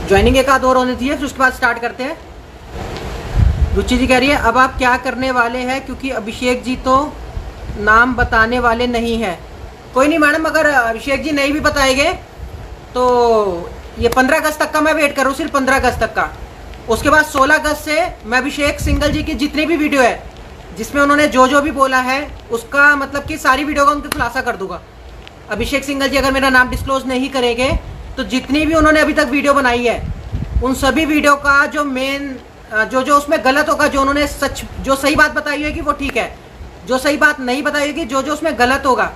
Joining एक आध और होनी चाहिए, फिर उसके बाद स्टार्ट करते हैं। रुचि जी कह रही है अब आप क्या करने वाले हैं, क्योंकि अभिषेक जी तो नाम बताने वाले नहीं है। कोई नहीं मैडम, अगर अभिषेक जी नहीं भी बताएंगे तो ये 15 अगस्त तक का मैं वेट कर रहा हूँ, सिर्फ 15 अगस्त तक का। उसके बाद 16 अगस्त से मैं अभिषेक सिंघल जी की जितनी भी वीडियो है जिसमें उन्होंने जो भी बोला है उसका मतलब कि सारी वीडियो का उनका खुलासा कर दूंगा। अभिषेक सिंघल जी अगर मेरा नाम डिस्क्लोज नहीं करेंगे तो जितनी भी उन्होंने अभी तक वीडियो बनाई है उन सभी वीडियो का जो मेन जो उसमें गलत होगा, जो उन्होंने सच जो सही बात बताई होगी वो ठीक है, जो सही बात नहीं बताई होगी, जो उसमें गलत होगा,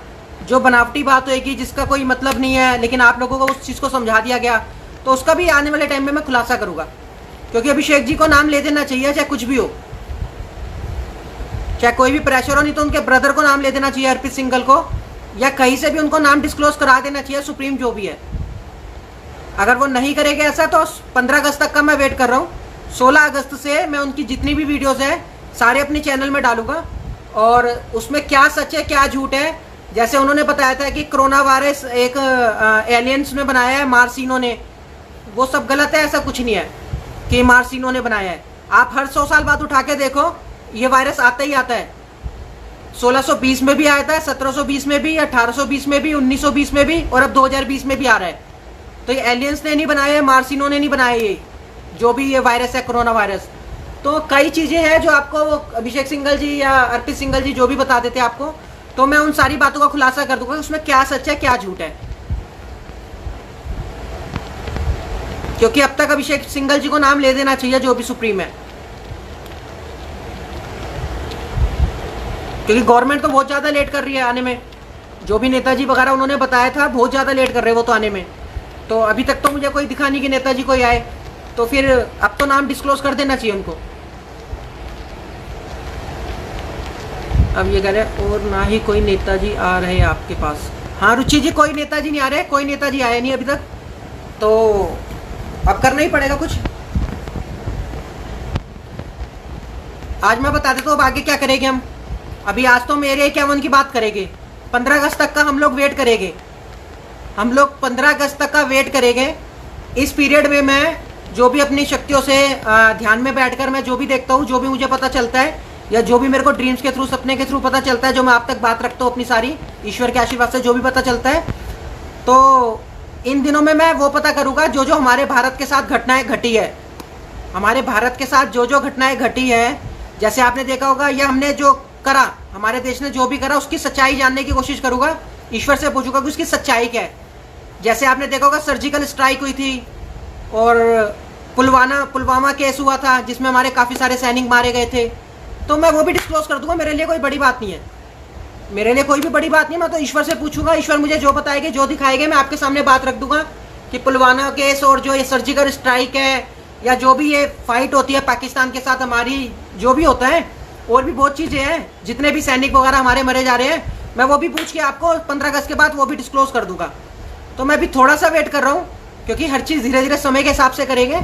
जो बनावटी बात होगी जिसका कोई मतलब नहीं है लेकिन आप लोगों को उस चीज़ को समझा दिया गया, तो उसका भी आने वाले टाइम में मैं खुलासा करूंगा। क्योंकि अभिषेक जी को नाम ले देना चाहिए, चाहे कुछ भी हो, चाहे कोई भी प्रेशर हो, नहीं तो उनके ब्रदर को नाम ले देना चाहिए, अर्पित सिंघल को, या कहीं से भी उनको नाम डिस्क्लोज करा देना चाहिए, सुप्रीम जो भी है। अगर वो नहीं करेंगे ऐसा तो 15 अगस्त तक का मैं वेट कर रहा हूँ। 16 अगस्त से मैं उनकी जितनी भी वीडियोस हैं सारे अपने चैनल में डालूंगा और उसमें क्या सच है क्या झूठ है। जैसे उन्होंने बताया था कि कोरोना वायरस एक एलियंस ने बनाया है, मार्सिनो ने, वो सब गलत है, ऐसा कुछ नहीं है कि मार्सिनो ने बनाया है। आप हर 100 साल बाद उठा के देखो ये वायरस आता ही आता है। 1620 में भी आया था, 1720 में भी, 1820 में भी, 1920 में भी और अब 2020 में भी आ रहा है। तो ये एलियंस ने नहीं बनाया है, मार्सिनो ने नहीं बनाया ये जो भी ये वायरस है कोरोना वायरस। तो कई चीज़ें हैं जो आपको अभिषेक सिंघल जी या अर्पित सिंघल जी जो भी बता देते हैं आपको, तो मैं उन सारी बातों का खुलासा कर दूंगा उसमें क्या सच है क्या झूठ है। क्योंकि अब तक अभिषेक सिंघल जी को नाम ले देना चाहिए जो भी सुप्रीम है, क्योंकि गवर्नमेंट तो बहुत ज़्यादा लेट कर रही है आने में। जो भी नेताजी वगैरह उन्होंने बताया था बहुत ज़्यादा लेट कर रहे हैं वो तो आने में। तो अभी तक तो मुझे कोई दिखा नहीं कि नेताजी कोई आए, तो फिर अब तो नाम डिस्क्लोज कर देना चाहिए उनको। अब ये कह रहे हैं और ना ही कोई नेताजी आ रहे हैं आपके पास। हाँ रुचि जी, कोई नेताजी नहीं आ रहे, कोई नेताजी आया नहीं अभी तक, तो अब करना ही पड़ेगा कुछ। आज मैं बता देता हूँ अब आगे क्या करेंगे हम। अभी आज तो मेरे 51 की बात करेंगे, 15 अगस्त तक का हम लोग वेट करेंगे। हम लोग 15 अगस्त तक का वेट करेंगे। इस पीरियड में मैं जो भी अपनी शक्तियों से ध्यान में बैठकर मैं जो भी देखता हूँ, जो भी मुझे पता चलता है या जो भी मेरे को ड्रीम्स के थ्रू, सपने के थ्रू पता चलता है, जो मैं आप तक बात रखता हूँ अपनी सारी ईश्वर के आशीर्वाद से जो भी पता चलता है, तो इन दिनों में मैं वो पता करूँगा जो हमारे भारत के साथ घटनाएं घटी है। हमारे भारत के साथ जो घटनाएं घटी है, जैसे आपने देखा होगा, या हमने जो करा, हमारे देश ने जो भी करा उसकी सच्चाई जानने की कोशिश करूँगा। ईश्वर से पूछूंगा कि उसकी सच्चाई क्या है। जैसे आपने देखा होगा सर्जिकल स्ट्राइक हुई थी और पुलवामा केस हुआ था जिसमें हमारे काफ़ी सारे सैनिक मारे गए थे, तो मैं वो भी डिस्क्लोज कर दूंगा। मेरे लिए कोई बड़ी बात नहीं है, मेरे लिए कोई भी बड़ी बात नहीं। मैं तो ईश्वर से पूछूंगा, ईश्वर मुझे जो बताएंगे जो दिखाएंगे मैं आपके सामने बात रख दूंगा कि पुलवामा केस और जो ये सर्जिकल स्ट्राइक है या जो भी ये फाइट होती है पाकिस्तान के साथ हमारी, जो भी होता है, और भी बहुत चीज़ें हैं, जितने भी सैनिक वगैरह हमारे मरे जा रहे हैं, मैं वो भी पूछ के आपको 15 अगस्त के बाद वो भी डिस्क्लोज कर दूंगा। तो मैं भी थोड़ा सा वेट कर रहा हूँ क्योंकि हर चीज़ धीरे धीरे समय के हिसाब से करेंगे।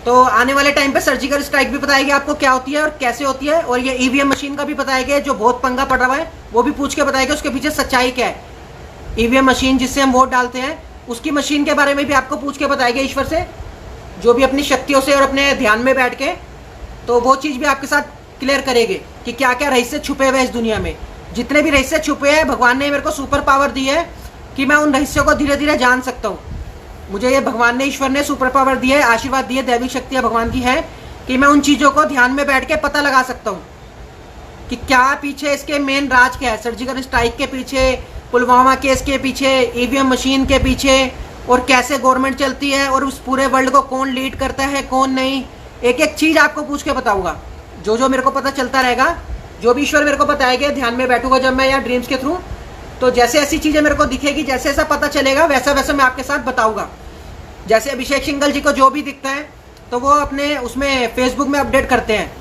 तो आने वाले टाइम पे सर्जिकल स्ट्राइक भी बताएगी आपको क्या होती है और कैसे होती है, और ये ईवीएम मशीन का भी बताएंगे जो बहुत पंगा पड़ रहा है, वो भी पूछ के बताएंगे उसके पीछे सच्चाई क्या है। ईवीएम मशीन जिससे हम वोट डालते हैं उसकी मशीन के बारे में भी आपको पूछ के बताएंगे ईश्वर से, जो भी अपनी शक्तियों से और अपने ध्यान में बैठ के, तो वो चीज़ भी आपके साथ क्लियर करेंगे कि क्या क्या रहस्य छुपे हुए हैं इस दुनिया में। जितने भी रहस्य छुपे हैं भगवान ने मेरे को सुपर पावर दी है कि मैं उन रहस्यों को धीरे धीरे जान सकता हूँ। मुझे ये भगवान ने, ईश्वर ने सुपर पावर दी है, आशीर्वाद दी है, दैविक शक्तियाँ भगवान की है कि मैं उन चीज़ों को ध्यान में बैठ के पता लगा सकता हूँ कि क्या पीछे इसके मेन राज क्या है, सर्जिकल स्ट्राइक के पीछे, पुलवामा केस के पीछे, ईवीएम मशीन के पीछे, और कैसे गवर्नमेंट चलती है और उस पूरे वर्ल्ड को कौन लीड करता है कौन नहीं। एक एक चीज़ आपको पूछ के बताऊँगा, जो मेरे को पता चलता रहेगा, जो भी ईश्वर मेरे को बताएगा, ध्यान में बैठूंगा जब मैं यहाँ ड्रीम्स के थ्रू, तो जैसे ऐसी चीज़ें मेरे को दिखेगी, जैसे ऐसा पता चलेगा वैसा वैसा मैं आपके साथ बताऊंगा। जैसे अभिषेक सिंघल जी को जो भी दिखता है तो वो अपने उसमें फेसबुक में अपडेट करते हैं,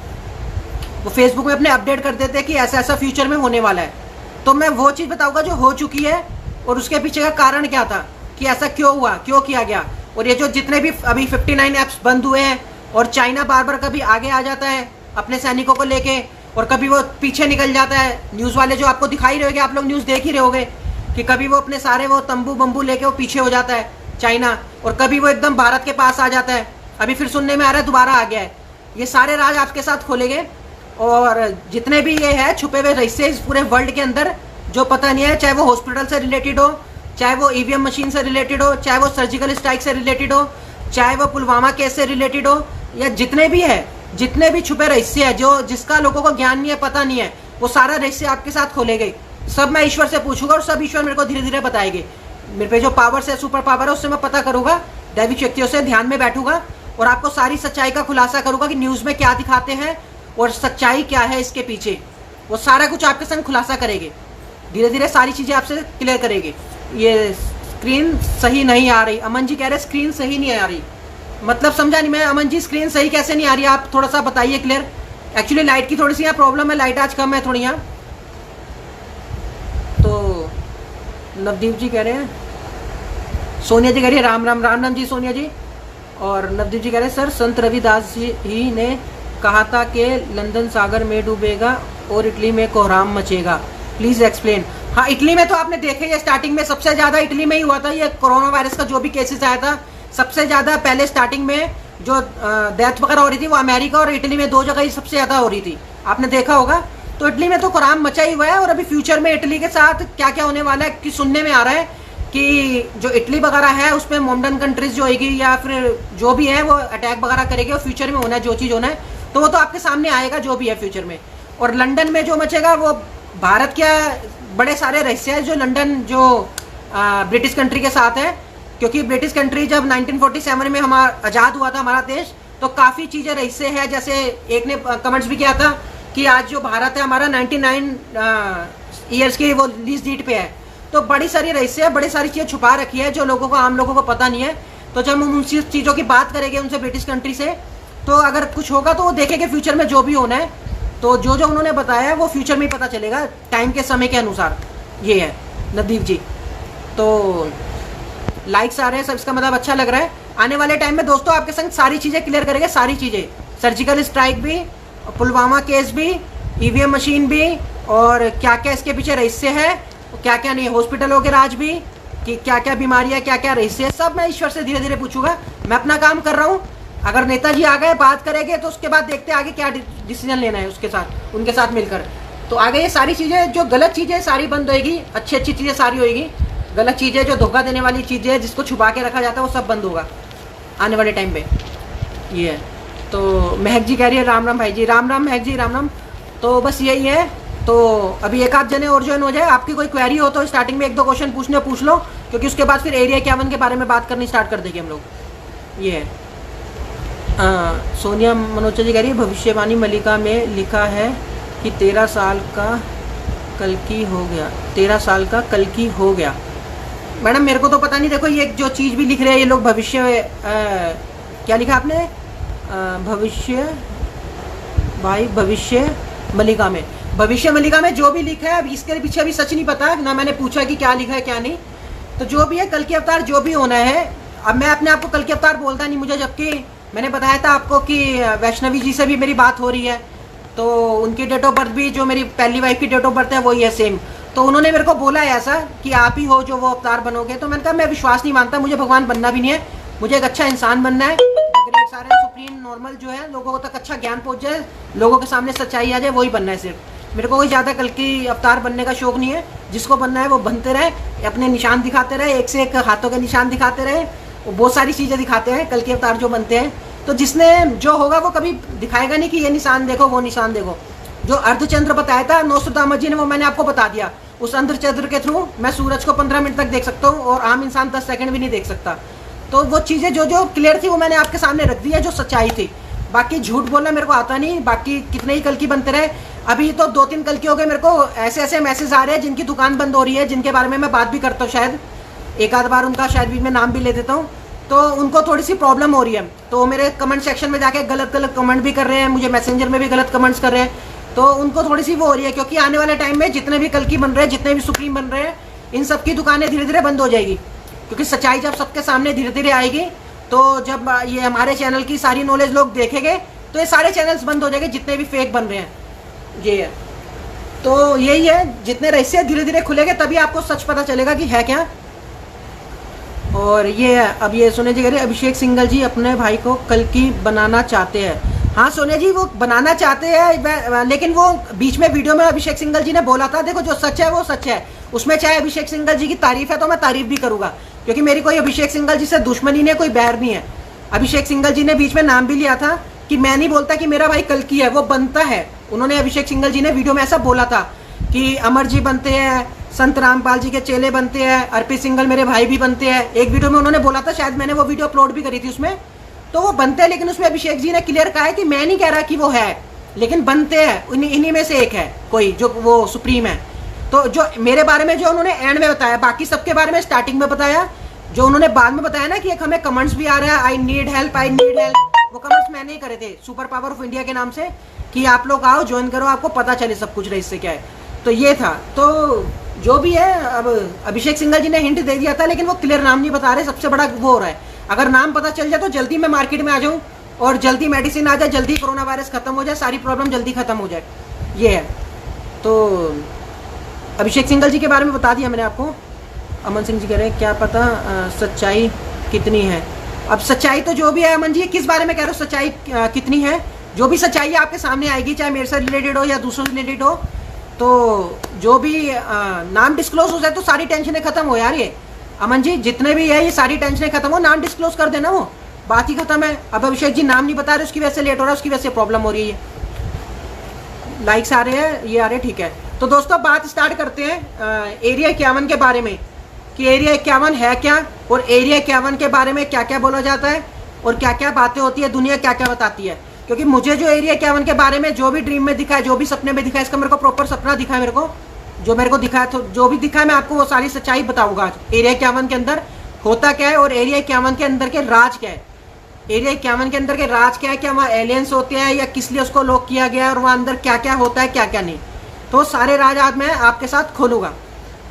वो फेसबुक में अपने अपडेट कर देते हैं कि ऐसा ऐसा फ्यूचर में होने वाला है, तो मैं वो चीज़ बताऊंगा जो हो चुकी है और उसके पीछे का कारण क्या था कि ऐसा क्यों हुआ, क्यों किया गया। और ये जो जितने भी अभी 59 ऐप्स बंद हुए हैं और चाइना बार बार कभी आगे आ जाता है अपने सैनिकों को लेके और कभी वो पीछे निकल जाता है। न्यूज़ वाले जो आपको दिखाई रहे होंगे, आप लोग न्यूज़ देख ही रहे होगे कि कभी वो अपने सारे वो तंबू बम्बू लेके वो पीछे हो जाता है, चाइना, और कभी वो एकदम भारत के पास आ जाता है, अभी फिर सुनने में आ रहा है दोबारा आ गया है। ये सारे राज आपके साथ खोलेंगे, और जितने भी ये है छुपे हुए रहस्य इस पूरे वर्ल्ड के अंदर जो पता नहीं है, चाहे वो हॉस्पिटल से रिलेटेड हो, चाहे वो ईवीएम मशीन से रिलेटेड हो, चाहे वो सर्जिकल स्ट्राइक से रिलेटेड हो, चाहे वो पुलवामा केस से रिलेटेड हो, या जितने भी है, जितने भी छुपे रहस्य है जो जिसका लोगों को ज्ञान नहीं है, पता नहीं है, वो सारा रहस्य आपके साथ खोलेंगे। सब मैं ईश्वर से पूछूंगा और सब ईश्वर मेरे को धीरे धीरे बताएंगे। मेरे पे जो पावर है, सुपर पावर है, उससे मैं पता करूंगा, दैविक शक्तियों से ध्यान में बैठूंगा और आपको सारी सच्चाई का खुलासा करूंगा कि न्यूज़ में क्या दिखाते हैं और सच्चाई क्या है इसके पीछे। वो सारा कुछ आपके संग खुलासा करेंगे, धीरे धीरे सारी चीज़ें आपसे क्लियर करेंगे। ये स्क्रीन सही नहीं आ रही, अमन जी कह रहे स्क्रीन सही नहीं आ रही, मतलब समझा नहीं मैं। अमन जी स्क्रीन सही कैसे नहीं आ रही, आप थोड़ा सा बताइए क्लियर। एक्चुअली लाइट की थोड़ी सी यहाँ प्रॉब्लम है, लाइट आज कम है थोड़ी यहाँ। तो नवदीप जी कह रहे हैं, सोनिया जी कह रही है राम राम। राम राम जी सोनिया जी। और नवदीप जी कह रहे हैं सर संत रविदास जी ही ने कहा था कि लंदन सागर में डूबेगा और इटली में कोहराम मचेगा, प्लीज़ एक्सप्लेन। हाँ, इटली में तो आपने देखे ही, स्टार्टिंग में सबसे ज़्यादा इटली में ही हुआ था। ये कोरोना वायरस का जो भी केसेस आया था, सबसे ज़्यादा पहले स्टार्टिंग में जो डेथ वगैरह हो रही थी वो अमेरिका और इटली में 2 जगह ही सबसे ज़्यादा हो रही थी, आपने देखा होगा। तो इटली में तो कोहराम मचा ही हुआ है। और अभी फ्यूचर में इटली के साथ क्या क्या होने वाला है कि सुनने में आ रहा है कि जो इटली वगैरह है उसमें मॉडर्न कंट्रीज जो होगी या फिर जो भी है वो अटैक वगैरह करेगी, और फ्यूचर में होना है जो चीज़ होना है तो वो तो आपके सामने आएगा जो भी है फ्यूचर में। और लंदन में जो मचेगा वो भारत के बड़े सारे रहस्य है जो लंदन जो ब्रिटिश कंट्री के साथ है, क्योंकि ब्रिटिश कंट्री जब 1947 में हमारा आज़ाद हुआ था हमारा देश, तो काफ़ी चीज़ें रहस्य है। जैसे एक ने कमेंट्स भी किया था कि आज जो भारत है हमारा 99 ईयर्स की वो लीज डीट पे है। तो बड़ी सारी रहस्य है, बड़ी सारी चीज़ें छुपा रखी है जो लोगों को, आम लोगों को पता नहीं है। तो जब हम उन चीज़ों की बात करेंगे उनसे ब्रिटिश कंट्री से, तो अगर कुछ होगा तो वो देखेंगे फ्यूचर में जो भी होना है। तो जो जो उन्होंने बताया है वो फ्यूचर में ही पता चलेगा टाइम के समय के अनुसार। ये है नवदीप जी। तो लाइक्स आ रहे हैं सब, इसका मतलब अच्छा लग रहा है। आने वाले टाइम में दोस्तों आपके संग सारी चीज़ें क्लियर करेंगे, सारी चीज़ें, सर्जिकल स्ट्राइक भी, पुलवामा केस भी, ईवीएम मशीन भी, और क्या क्या इसके पीछे रहस्य है, क्या क्या नहीं, हॉस्पिटलों के राज भी, कि क्या क्या बीमारियाँ, क्या क्या रहस्य है, सब मैं ईश्वर से धीरे धीरे पूछूंगा। मैं अपना काम कर रहा हूँ, अगर नेताजी आ गए बात करेंगे तो उसके बाद देखते हैं आगे क्या डिसीजन लेना है उसके साथ, उनके साथ मिलकर। तो आगे ये सारी चीज़ें, जो गलत चीज़ें सारी बंद होएगी, अच्छी अच्छी चीज़ें सारी होएगी। गलत चीज़ें जो धोखा देने वाली चीज़ें जिसको छुपा के रखा जाता है वो सब बंद होगा आने वाले टाइम पे। ये है। तो महक जी कह रही है राम राम भाई जी। राम राम महक जी, राम राम। तो बस यही है। तो अभी एक आध जने और ज्वाइन हो जाए। आपकी कोई क्वेरी हो तो स्टार्टिंग में 1-2 क्वेश्चन पूछ लो, क्योंकि उसके बाद फिर एरिया 51 के बारे में बात करनी स्टार्ट कर देंगे हम लोग। ये है। सोनिया मनोचा जी कह रही है भविष्यवाणी मलिका में लिखा है कि 13 साल का कल की हो गया, 13 साल का कल की हो गया। मैडम मेरे को तो पता नहीं, देखो ये जो चीज़ भी लिख रहे हैं ये लोग भविष्य, क्या लिखा आपने, भविष्य भाई, भविष्य मलिका में, भविष्य मलिका में जो भी लिखा है, अब इसके पीछे अभी सच नहीं पता ना, मैंने पूछा कि क्या लिखा है क्या नहीं। तो जो भी है कल की अवतार जो भी होना है, अब मैं अपने आप को कल की अवतार बोलता नहीं मुझे, जबकि मैंने बताया था आपको कि वैष्णवी जी से भी मेरी बात हो रही है, तो उनकी डेट ऑफ बर्थ भी जो मेरी पहली वाइफ की डेट ऑफ बर्थ है वही है सेम। तो उन्होंने मेरे को बोला है ऐसा कि आप ही हो जो वो अवतार बनोगे। तो मैंने कहा मैं विश्वास नहीं मानता, मुझे भगवान बनना भी नहीं है, मुझे एक अच्छा इंसान बनना है, ग्रेट सारे सुप्रीम नॉर्मल जो है लोगों तक अच्छा ज्ञान पहुँच जाए, लोगों के सामने सच्चाई आ जाए, वही बनना है सिर्फ। मेरे को कोई ज़्यादा कल की अवतार बनने का शौक नहीं है। जिसको बनना है वो बनते रहे, अपने निशान दिखाते रहे, एक से एक हाथों के निशान दिखाते रहे, वो बहुत सारी चीज़ें दिखाते हैं कल के अवतार जो बनते हैं। तो जिसने जो होगा वो कभी दिखाएगा नहीं कि ये निशान देखो वो निशान देखो। जो अर्धचंद्र बताया था नौस्ट्राडामस जी ने, वो मैंने आपको बता दिया। उस अर्धचंद्र के थ्रू मैं सूरज को 15 मिनट तक देख सकता हूँ और आम इंसान 10 सेकंड भी नहीं देख सकता। तो वो चीज़ें जो जो क्लियर थी वो मैंने आपके सामने रख दी है, जो सच्चाई थी। बाकी झूठ बोलना मेरे को आता नहीं, बाकी कितने ही कल की बनते रहे। अभी तो 2-3 कल की हो गए, मेरे को ऐसे ऐसे मैसेज आ रहे हैं जिनकी दुकान बंद हो रही है, जिनके बारे में मैं बात भी करता हूँ, शायद एक आध बार उनका शायद भी मैं नाम भी ले देता हूँ। तो उनको थोड़ी सी प्रॉब्लम हो रही है, तो मेरे कमेंट सेक्शन में जाके गलत गलत कमेंट भी कर रहे हैं, मुझे मैसेंजर में भी गलत कमेंट्स कर रहे हैं। तो उनको थोड़ी सी वो हो रही है, क्योंकि आने वाले टाइम में जितने भी कल की बन रहे हैं, जितने भी सुप्रीम बन रहे हैं, इन सब की दुकानें धीरे धीरे बंद हो जाएगी। क्योंकि सच्चाई जब सबके सामने धीरे धीरे आएगी, तो जब ये हमारे चैनल की सारी नॉलेज लोग देखेंगे तो ये सारे चैनल्स बंद हो जाएंगे जितने भी फेक बन रहे हैं। ये है। तो यही है, जितने रहस्य धीरे धीरे खुलेंगे तभी आपको सच पता चलेगा कि है क्या। और ये अब ये सोनिया जी कह रहे हैं अभिषेक सिंघल जी अपने भाई को कल की बनाना चाहते हैं। हाँ सोनिया जी वो बनाना चाहते हैं, लेकिन वो बीच में वीडियो में अभिषेक सिंघल जी ने बोला था, देखो जो सच है वो सच है, उसमें चाहे अभिषेक सिंघल जी की तारीफ है तो मैं तारीफ भी करूंगा, क्योंकि मेरी कोई अभिषेक सिंघल जी से दुश्मनी नहीं, कोई बैर नहीं है। अभिषेक सिंघल जी ने बीच में नाम भी लिया था कि मैं नहीं बोलता कि मेरा भाई कल की है, वो बनता है। उन्होंने अभिषेक सिंघल जी ने वीडियो में ऐसा बोला था कि अमर जी बनते हैं, संत रामपाल जी के चेले बनते हैं, अर्पित सिंघल मेरे भाई भी बनते हैं। एक वीडियो में उन्होंने बोला था, शायद मैंने वो वीडियो अपलोड भी करी थी उसमें, तो वो बनते हैं। लेकिन उसमें अभिषेक जी ने क्लियर कहा है कि मैं नहीं कह रहा कि वो है, लेकिन बनते हैं, इन्हीं में से एक है कोई जो वो सुप्रीम है। तो जो मेरे बारे में जो उन्होंने एंड में बताया, बाकी सबके बारे में स्टार्टिंग में बताया, जो उन्होंने बाद में बताया ना कि एक हमें कमेंट्स भी आ रहा है आई नीड हेल्प, वो कमेंट्स मैंने ही करे थे सुपर पावर ऑफ इंडिया के नाम से कि आप लोग आओ ज्वाइन करो, आपको पता चले सब कुछ इससे क्या है। तो ये था, तो जो भी है, अब अभिषेक सिंघल जी ने हिंट दे दिया था, लेकिन वो क्लियर नाम नहीं बता रहे, सबसे बड़ा वो हो रहा है। अगर नाम पता चल जाए तो जल्दी मैं मार्केट में आ जाऊं और जल्दी मेडिसिन आ जाए, जल्दी कोरोना वायरस खत्म हो जाए, सारी प्रॉब्लम जल्दी खत्म हो जाए, ये है। तो अभिषेक सिंघल जी के बारे में बता दिया मैंने आपको। अमन सिंह जी कह रहे हैं क्या पता सच्चाई कितनी है। अब सच्चाई तो जो भी है अमन जी, किस बारे में कह रहे हो सच्चाई कितनी है? जो भी सच्चाई है आपके सामने आएगी, चाहे मेरे से रिलेटेड हो या दूसरों से रिलेटेड हो। तो जो भी नाम डिस्क्लोज हो जाए तो सारी टेंशनें खत्म हो यार। ये अमन जी जितने भी है ये सारी टेंशनें खत्म हो, नाम डिस्क्लोज कर देना, वो बात ही खत्म है। अब अभिषेक जी नाम नहीं बता रहे, उसकी वजह से लेट हो रहा है, उसकी वजह से प्रॉब्लम हो रही है। लाइक्स आ रहे हैं, ये आ रहे हैं, ठीक है। तो दोस्तों बात स्टार्ट करते हैं एरिया 51 के बारे में कि एरिया 51 है क्या, और एरिया 51 के बारे में क्या क्या बोला जाता है और क्या क्या बातें होती है, दुनिया क्या क्या बताती है। क्योंकि मुझे जो एरिया 51 के बारे में जो भी ड्रीम में दिखा है, जो भी सपने में दिखा है, इसका मेरे को प्रॉपर सपना दिखा है, मेरे को जो मेरे को दिखा है, तो जो भी दिखा है मैं आपको वो सारी सच्चाई बताऊंगा आज। एरिया 51 के अंदर होता क्या है और एरिया 51 के अंदर के राज क्या है। एरिया 51 के अंदर के राज क्या है, क्या वहाँ एलियंस होते हैं या किस लिए उसको लॉक किया गया है, और वहाँ अंदर क्या क्या होता है क्या क्या नहीं, तो सारे राज आज मैं आपके साथ खोलूंगा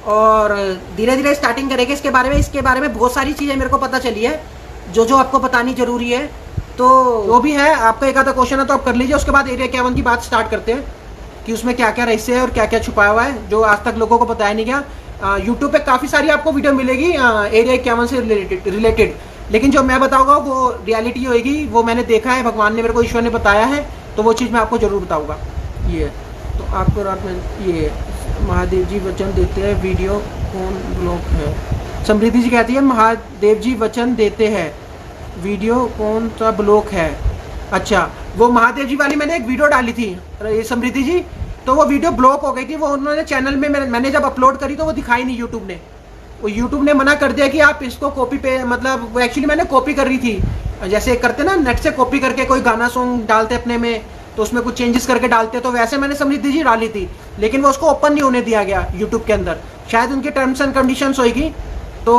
और धीरे धीरे स्टार्टिंग करेंगे इसके बारे में। इसके बारे में बहुत सारी चीज़ें मेरे को पता चली है जो जो आपको बतानी जरूरी है। तो जो भी है, आपका एक आधा क्वेश्चन है तो आप कर लीजिए, उसके बाद एरिया 51 की बात स्टार्ट करते हैं कि उसमें क्या क्या रहस्य है और क्या क्या छुपाया हुआ है जो आज तक लोगों को बताया नहीं गया। यूट्यूब पे काफ़ी सारी आपको वीडियो मिलेगी एरिया 51 से रिलेटेड, लेकिन जो मैं बताऊंगा वो रियलिटी होगी, वो मैंने देखा है, भगवान ने मेरे को, ईश्वर ने बताया है, तो वो चीज़ मैं आपको ज़रूर बताऊँगा। ये तो आपको रात में ये महादेव जी वचन देते हैं वीडियो कौन ब्लॉक है। समृद्धि जी कहती है महादेव जी वचन देते हैं वीडियो कौन सा ब्लॉक है। अच्छा, वो महादेव जी वाली मैंने एक वीडियो डाली थी ये समृद्धि जी, तो वो वीडियो ब्लॉक हो गई थी। वो उन्होंने चैनल में मैंने जब अपलोड करी तो वो दिखाई नहीं यूट्यूब ने, वो यूट्यूब ने मना कर दिया कि आप इसको कॉपी पे, मतलब वो एक्चुअली मैंने कॉपी कर रही थी, जैसे करते ना नेट से कॉपी करके कोई गाना सॉन्ग डालते अपने में तो उसमें कुछ चेंजेस करके डालते, तो वैसे मैंने समृद्धि जी डाली थी, लेकिन वो उसको ओपन नहीं होने दिया गया यूट्यूब के अंदर, शायद उनकी टर्म्स एंड कंडीशंस होगी। तो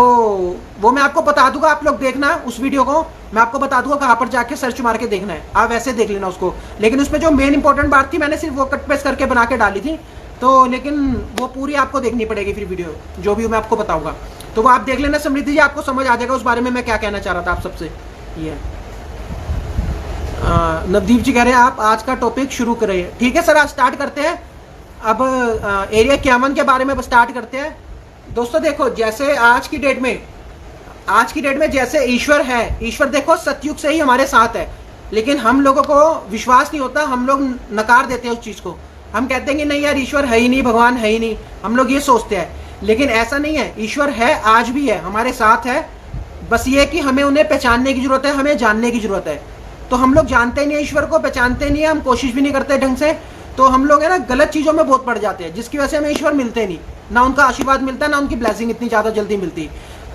वो मैं आपको बता दूंगा, आप लोग देखना उस वीडियो को, मैं आपको बता दूंगा कहाँ पर जाके सर्च मार के देखना है, आप वैसे देख लेना उसको। लेकिन उसमें जो मेन इंपॉर्टेंट बात थी मैंने सिर्फ वो कट पेस्ट करके बना के डाली थी, तो लेकिन वो पूरी आपको देखनी पड़ेगी फिर वीडियो, जो भी मैं आपको बताऊंगा, तो वो आप देख लेना समृद्धि जी, आपको समझ आ जाएगा उस बारे में मैं क्या कहना चाह रहा था आप सबसे। ये नवदीप जी कह रहे हैं आप आज का टॉपिक शुरू करें। ठीक है सर, आज स्टार्ट करते हैं। अब एरिया 51 के बारे में स्टार्ट करते हैं। दोस्तों देखो, जैसे आज की डेट में जैसे ईश्वर है, ईश्वर देखो सतयुग से ही हमारे साथ है, लेकिन हम लोगों को विश्वास नहीं होता, हम लोग नकार देते हैं उस चीज़ को, हम कहते हैं कि नहीं यार ईश्वर है ही नहीं, भगवान है ही नहीं, हम लोग ये सोचते हैं। लेकिन ऐसा नहीं है, ईश्वर है, आज भी है, हमारे साथ है, बस ये कि हमें उन्हें पहचानने की जरूरत है, हमें जानने की जरूरत है। तो हम लोग जानते नहीं है ईश्वर को, पहचानते नहीं है, हम कोशिश भी नहीं करते ढंग से, तो हम लोग है ना गलत चीज़ों में बहुत पड़ जाते हैं, जिसकी वजह से हमें ईश्वर मिलते नहीं, ना उनका आशीर्वाद मिलता है, ना उनकी ब्लेसिंग इतनी ज़्यादा जल्दी मिलती।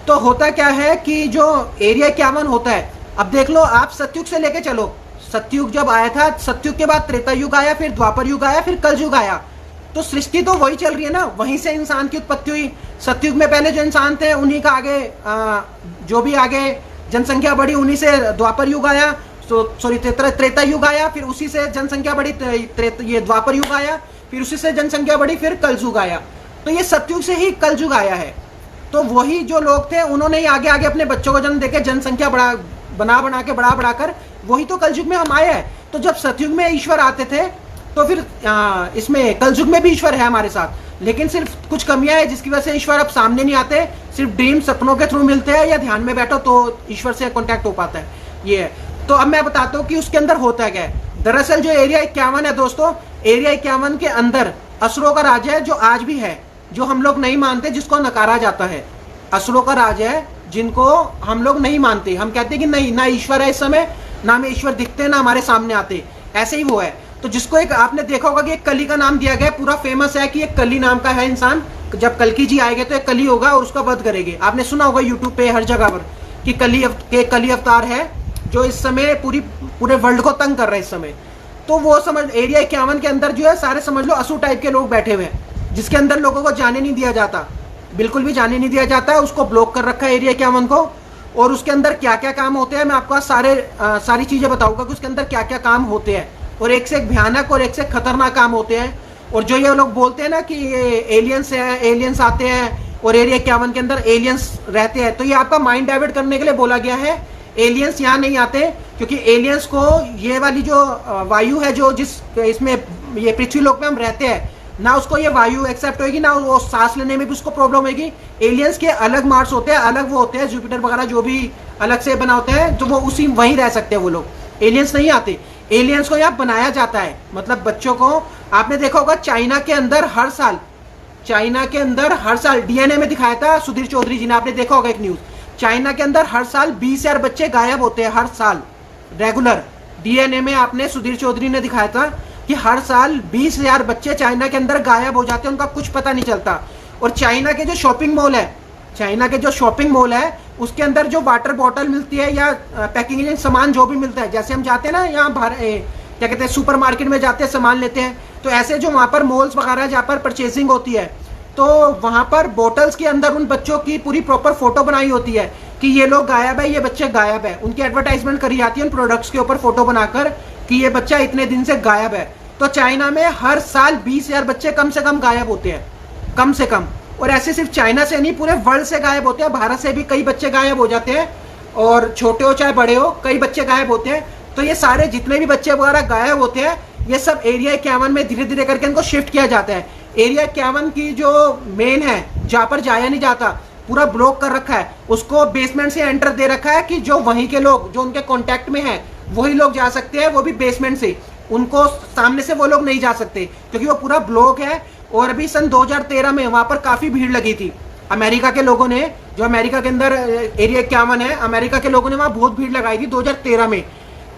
तो होता क्या है कि जो एरिया 51 होता है, अब देख लो आप सतयुग से लेके चलो, सतयुग जब आया था, सतयुग के बाद त्रेता युग आया, फिर द्वापर युग आया, फिर कल युग आया, तो सृष्टि तो वही चल रही है ना, वहीं से इंसान की उत्पत्ति हुई। सतयुग में पहले जो इंसान थे उन्हीं का आगे जो भी आगे जनसंख्या बढ़ी, उन्हीं से द्वापर युग आया, सॉरी त्रेता युग आया, फिर उसी से जनसंख्या बढ़ी, ये द्वापर युग आया, फिर उसी से जनसंख्या बढ़ी, फिर कल युग आया। तो ये सतयुग से ही कल युग आया है। तो वही जो लोग थे उन्होंने ही आगे आगे अपने बच्चों को जन्म देके जनसंख्या बना के बढ़ा कर वही तो कलयुग में हम आए हैं। तो जब सतयुग में ईश्वर आते थे तो फिर इसमें कलयुग में भी ईश्वर है हमारे साथ। लेकिन सिर्फ कुछ कमियां हैं जिसकी वजह से ईश्वर अब सामने नहीं आते, सिर्फ ड्रीम सपनों के थ्रू मिलते हैं या ध्यान में बैठो तो ईश्वर से कांटेक्ट हो पाता है। ये है। तो अब मैं बताता हूँ कि उसके अंदर होता क्या है। दरअसल जो एरिया 51 है दोस्तों, एरिया 51 के अंदर असुरों का राज है, जो आज भी है, जो हम लोग नहीं मानते, जिसको नकारा जाता है। असुरों का राज है जिनको हम लोग नहीं मानते, हम कहते हैं कि नहीं, ना ईश्वर है इस समय, ना हमें ईश्वर दिखते, ना हमारे सामने आते, ऐसे ही वो है। तो जिसको एक आपने देखा होगा कि एक कली का नाम दिया गया, पूरा फेमस है कि एक कली नाम का है इंसान, जब कल्कि जी आएंगे तो एक कली होगा और उसका वध करेंगे। आपने सुना होगा यूट्यूब पे हर जगह पर कि कली अवतार है जो इस समय पूरे वर्ल्ड को तंग कर रहा है इस समय। तो वो समझ एरिया 51 के अंदर जो है सारे समझ लो असुर टाइप के लोग बैठे हुए हैं, जिसके अंदर लोगों को जाने नहीं दिया जाता, बिल्कुल भी जाने नहीं दिया जाता है। उसको ब्लॉक कर रखा है एरिया 51 को। और उसके अंदर क्या क्या काम होते हैं मैं आपको सारी चीजें बताऊंगा कि उसके अंदर क्या क्या काम होते हैं, और एक से एक भयानक और एक से खतरनाक काम होते हैं। और जो ये लोग बोलते हैं ना कि ये एलियंस है, एलियंस आते हैं और एरिया 51 के अंदर एलियंस रहते हैं, तो ये आपका माइंड डाइवर्ट करने के लिए बोला गया है। एलियंस यहाँ नहीं आते, क्योंकि एलियंस को ये वाली जो वायु है जो जिस इसमें ये पृथ्वी लोक में हम रहते हैं, ना उसको ये वायु एक्सेप्ट होगी, ना वो सांस लेने में भी उसको प्रॉब्लम होगी। एलियंस के अलग मार्स होते हैं, अलग वो होते हैं, जुपिटर वगैरह जो भी अलग से बना होते हैं, तो वो उसी वहीं रह सकते हैं वो लोग। एलियंस नहीं आते, एलियंस को यहाँ बनाया जाता है। मतलब बच्चों को आपने देखा होगा चाइना के अंदर हर साल डीएनए में दिखाया था सुधीर चौधरी जी ने, आपने देखा होगा एक न्यूज। चाइना के अंदर हर साल 20,000 बच्चे गायब होते हैं, हर साल रेगुलर। डीएनए में आपने सुधीर चौधरी ने दिखाया था कि हर साल 20,000 बच्चे चाइना के अंदर गायब हो जाते हैं, उनका कुछ पता नहीं चलता। और चाइना के जो शॉपिंग मॉल है उसके अंदर जो वाटर बॉटल मिलती है या पैकिंग सामान जो भी मिलता है, जैसे हम जाते हैं ना यहाँ क्या कहते हैं सुपरमार्केट में जाते हैं सामान लेते हैं, तो ऐसे जो वहाँ पर मॉल्स वगैरह जहाँ पर परचेसिंग होती है, तो वहाँ पर बोटल्स के अंदर उन बच्चों की पूरी प्रॉपर फोटो बनाई होती है कि ये लोग गायब है, ये बच्चे गायब है। उनकी एडवर्टाइजमेंट करी जाती है उन प्रोडक्ट्स के ऊपर फोटो बनाकर कि ये बच्चा इतने दिन से गायब है। तो चाइना में हर साल 20,000 बच्चे कम से कम गायब होते हैं, कम से कम। और ऐसे सिर्फ चाइना से नहीं, पूरे वर्ल्ड से गायब होते हैं। भारत से भी कई बच्चे गायब हो जाते हैं, और छोटे हो चाहे बड़े हो, कई बच्चे गायब होते हैं। तो ये सारे जितने भी बच्चे वगैरह गायब होते हैं, ये सब एरिया 51 में धीरे धीरे करके इनको शिफ्ट किया जाता है। एरिया 51 की जो मेन है, जहाँ पर जाया नहीं जाता, पूरा ब्लॉक कर रखा है, उसको बेसमेंट से एंटर दे रखा है कि जो वहीं के लोग जो उनके कॉन्टेक्ट में है वही लोग जा सकते हैं, वो भी बेसमेंट से। उनको सामने से वो लोग नहीं जा सकते क्योंकि वो पूरा ब्लॉक है। और अभी सन 2013 में वहां पर काफी भीड़ लगी थी। अमेरिका के लोगों ने, जो अमेरिका के अंदर एरिया 51 है, अमेरिका के लोगों ने वहां बहुत भीड़ लगाई थी 2013 में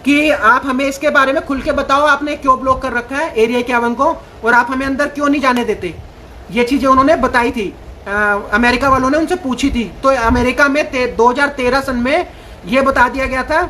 कि आप हमें इसके बारे में खुल के बताओ, आपने क्यों ब्लॉक कर रखा है एरिया 51 को, और आप हमें अंदर क्यों नहीं जाने देते। ये चीजें उन्होंने बताई थी, अमेरिका वालों ने उनसे पूछी थी। तो अमेरिका में 2013 सन में ये बता दिया गया था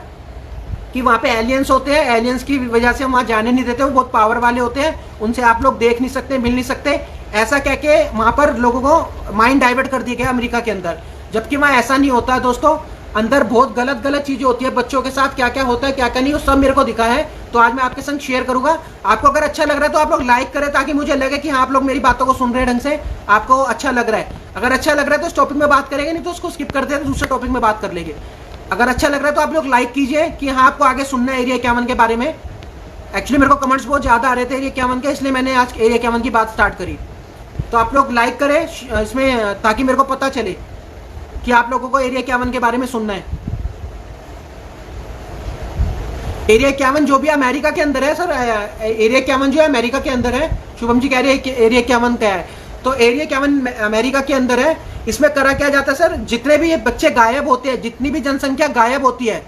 कि वहाँ पे एलियंस होते हैं, एलियंस की वजह से वहाँ जाने नहीं देते, वो बहुत पावर वाले होते हैं, उनसे आप लोग देख नहीं सकते, मिल नहीं सकते, ऐसा कह के वहाँ पर लोगों को माइंड डाइवर्ट कर दिया गया अमेरिका के अंदर। जबकि वहाँ ऐसा नहीं होता दोस्तों, अंदर बहुत गलत चीजें होती है। बच्चों के साथ क्या क्या होता है, क्या क्या नहीं, वो सब मेरे को दिखा है, तो आज मैं आपके संग शेयर करूंगा। आपको अगर अच्छा लग रहा है तो आप लोग लाइक करें, ताकि मुझे लगे कि हाँ आप लोग मेरी बातों को सुन रहे हैं ढंग से, आपको अच्छा लग रहा है। अगर अच्छा लग रहा है तो इस टॉपिक में बात करेंगे, नहीं तो उसको स्किप कर दें, दूसरे टॉपिक में बात कर लेंगे। अगर अच्छा लग रहा है तो आप लोग लाइक कीजिए कि हाँ आपको आगे सुनना है एरिया 51 के बारे में। एक्चुअली मेरे को कमेंट्स बहुत ज्यादा आ रहे थे एरिया 51 के, इसलिए मैंने आज एरिया 51 की बात स्टार्ट करी। तो आप लोग लाइक करें इसमें, ताकि मेरे को पता चले कि आप लोगों को एरिया 51 के बारे में सुनना है। एरिया 51 जो भी अमेरिका के अंदर है सर, एरिया 51 जो है अमेरिका के अंदर है। शुभम जी कह रहे हैं कि एरिया 51 का है, तो एरिया 51 अमेरिका के अंदर है। इसमें करा क्या जाता है सर, जितने भी ये बच्चे गायब होते हैं, जितनी भी जनसंख्या गायब होती है,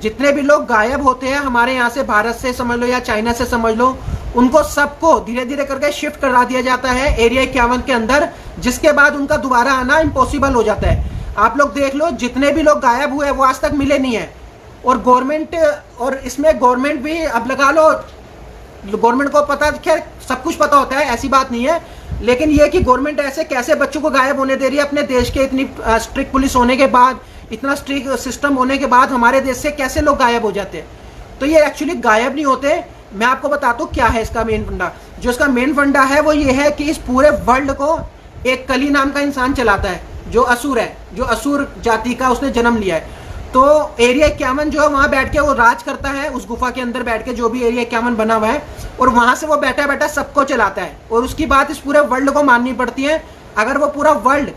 जितने भी लोग गायब होते हैं हमारे यहाँ से, भारत से समझ लो या चाइना से समझ लो, उनको सबको धीरे धीरे करके शिफ्ट करा दिया जाता है एरिया 51 के अंदर, जिसके बाद उनका दोबारा आना इम्पॉसिबल हो जाता है। आप लोग देख लो, जितने भी लोग गायब हुए वो आज तक मिले नहीं है। और गवर्नमेंट, और इसमें गवर्नमेंट भी अब लगा लो, गवर्नमेंट को पता, खैर सब कुछ पता होता है, ऐसी बात नहीं है, लेकिन ये कि गवर्नमेंट ऐसे कैसे बच्चों को गायब होने दे रही है अपने देश के, इतनी स्ट्रिक्ट पुलिस होने के बाद, इतना स्ट्रिक्ट सिस्टम होने के बाद हमारे देश से कैसे लोग गायब हो जाते हैं। तो ये एक्चुअली गायब नहीं होते। मैं आपको बताता हूँ क्या है इसका मेन फंडा। जो इसका मेन फंडा है वो ये है कि इस पूरे वर्ल्ड को एक कली नाम का इंसान चलाता है, जो असुर है, जो असुर जाति का उसने जन्म लिया है। तो एरिया 51 जो है वहां बैठ के वो राज करता है, उस गुफा के अंदर बैठ के, जो भी एरिया 51 बना हुआ है, और वहां से वो बैठा बैठा सबको चलाता है। और उसकी बात इस पूरे वर्ल्ड को माननी पड़ती है। अगर वो पूरा वर्ल्ड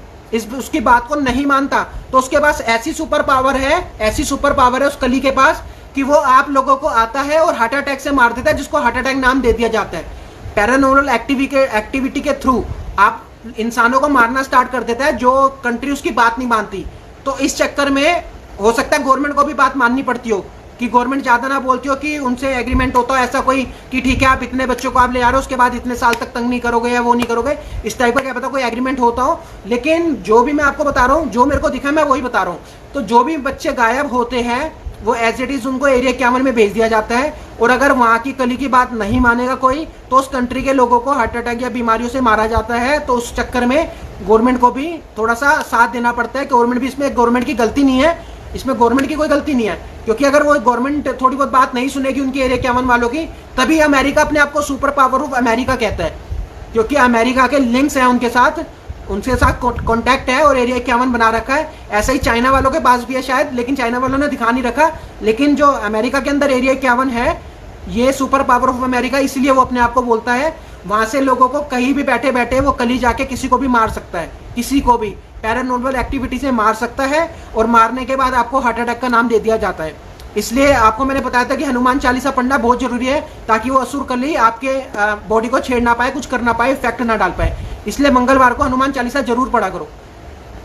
उसकी बात को नहीं मानता तो उसके पास ऐसी सुपर पावर है उस कली के पास कि वो आप लोगों को आता है और हार्ट अटैक से मार देता है, जिसको हार्ट अटैक नाम दे दिया जाता है। पैरानॉर्मल एक्टिविटी के थ्रू आप इंसानों को मारना स्टार्ट कर देता है, जो कंट्री उसकी बात नहीं मानती। तो इस चक्कर में हो सकता है गवर्नमेंट को भी बात माननी पड़ती हो, कि गवर्नमेंट ज्यादा ना बोलती हो, कि उनसे एग्रीमेंट होता हो ऐसा कोई कि ठीक है आप इतने बच्चों को आप ले आ रहे हो, उसके बाद इतने साल तक तंग नहीं करोगे या वो नहीं करोगे, इस टाइप का क्या पता कोई एग्रीमेंट होता हो। लेकिन जो भी मैं आपको बता रहा हूँ, जो मेरे को दिखा मैं वही बता रहा हूँ। तो जो भी बच्चे गायब होते हैं वो एज इट इज उनको एरिया 51 में भेज दिया जाता है। और अगर वहाँ की कली की बात नहीं मानेगा कोई तो उस कंट्री के लोगों को हार्ट अटैक या बीमारियों से मारा जाता है। तो उस चक्कर में गवर्नमेंट को भी थोड़ा सा साथ देना पड़ता है। गवर्नमेंट भी इसमें, गवर्नमेंट की गलती नहीं है, इसमें गवर्नमेंट की कोई गलती नहीं है, क्योंकि अगर वो गवर्नमेंट थोड़ी बहुत बात नहीं सुनेगी उनकी एरिया 51 वालों की, तभी अमेरिका अपने आप को सुपर पावर ऑफ अमेरिका कहता है, क्योंकि अमेरिका के लिंक्स हैं उनके साथ कॉन्टैक्ट है और एरिया 51 बना रखा है। ऐसा ही चाइना वालों के पास भी है शायद, लेकिन चाइना वालों ने दिखा नहीं रखा। लेकिन जो अमेरिका के अंदर एरिया 51 है, ये सुपर पावर ऑफ अमेरिका, इसलिए वो अपने आप को बोलता है। वहां से लोगों को कहीं भी बैठे बैठे वो कली जाके किसी को भी मार सकता है, किसी को भी पैरानॉर्मल एक्टिविटी से मार सकता है, और मारने के बाद आपको हार्ट अटैक का नाम दे दिया जाता है। इसलिए आपको मैंने बताया था कि हनुमान चालीसा पढ़ना बहुत जरूरी है, ताकि वो असुर कली आपके बॉडी को छेड़ ना पाए, कुछ कर ना पाए, इफेक्ट ना डाल पाए। इसलिए मंगलवार को हनुमान चालीसा जरूर पढ़ा करो,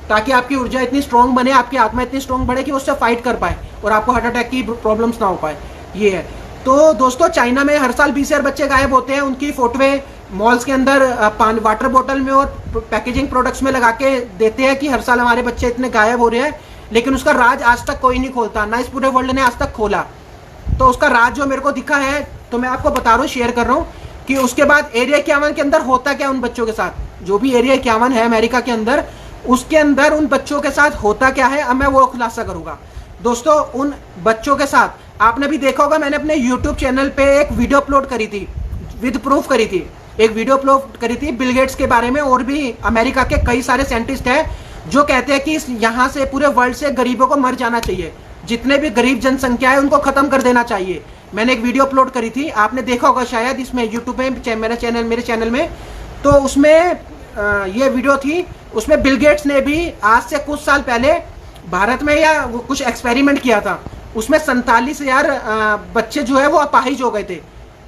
ताकि आपकी ऊर्जा इतनी स्ट्रांग बने, आपकी आत्मा इतनी स्ट्रांग बढ़े कि वो उससे फाइट कर पाए और आपको हार्ट अटैक की प्रॉब्लम्स ना हो पाए। ये है। तो दोस्तों, चाइना में हर साल 20,000 बच्चे गायब होते हैं। उनकी फोटोएं मॉल्स के अंदर वाटर बोतल में और पैकेजिंग प्रोडक्ट्स में लगा के देते हैं कि हर साल हमारे बच्चे इतने गायब हो रहे हैं, लेकिन उसका राज आज तक कोई नहीं खोलता, ना इस पूरे वर्ल्ड ने आज तक खोला। तो उसका राज जो मेरे को दिखा है, तो मैं आपको बता रहा हूँ, शेयर कर रहा हूँ कि उसके बाद एरिया 51 के अंदर होता क्या उन बच्चों के साथ। जो भी एरिया 51 है अमेरिका के अंदर, उसके अंदर उन बच्चों के साथ होता क्या है, अब मैं वो खुलासा करूंगा। दोस्तों, उन बच्चों के साथ आपने भी देखा होगा, मैंने अपने यूट्यूब चैनल पे एक वीडियो अपलोड करी थी, विद प्रूफ करी थी, एक वीडियो अपलोड करी थी बिल गेट्स के बारे में। और भी अमेरिका के कई सारे साइंटिस्ट हैं जो कहते हैं कि यहाँ से पूरे वर्ल्ड से गरीबों को मर जाना चाहिए, जितने भी गरीब जनसंख्या है उनको खत्म कर देना चाहिए। मैंने एक वीडियो अपलोड करी थी, आपने देखा होगा शायद, इसमें यूट्यूब पे मेरे चैनल में। तो उसमें ये वीडियो थी, उसमें बिल गेट्स ने भी आज से कुछ साल पहले भारत में या कुछ एक्सपेरिमेंट किया था। उसमें 47,000 बच्चे जो है वो अपाहिज हो गए थे।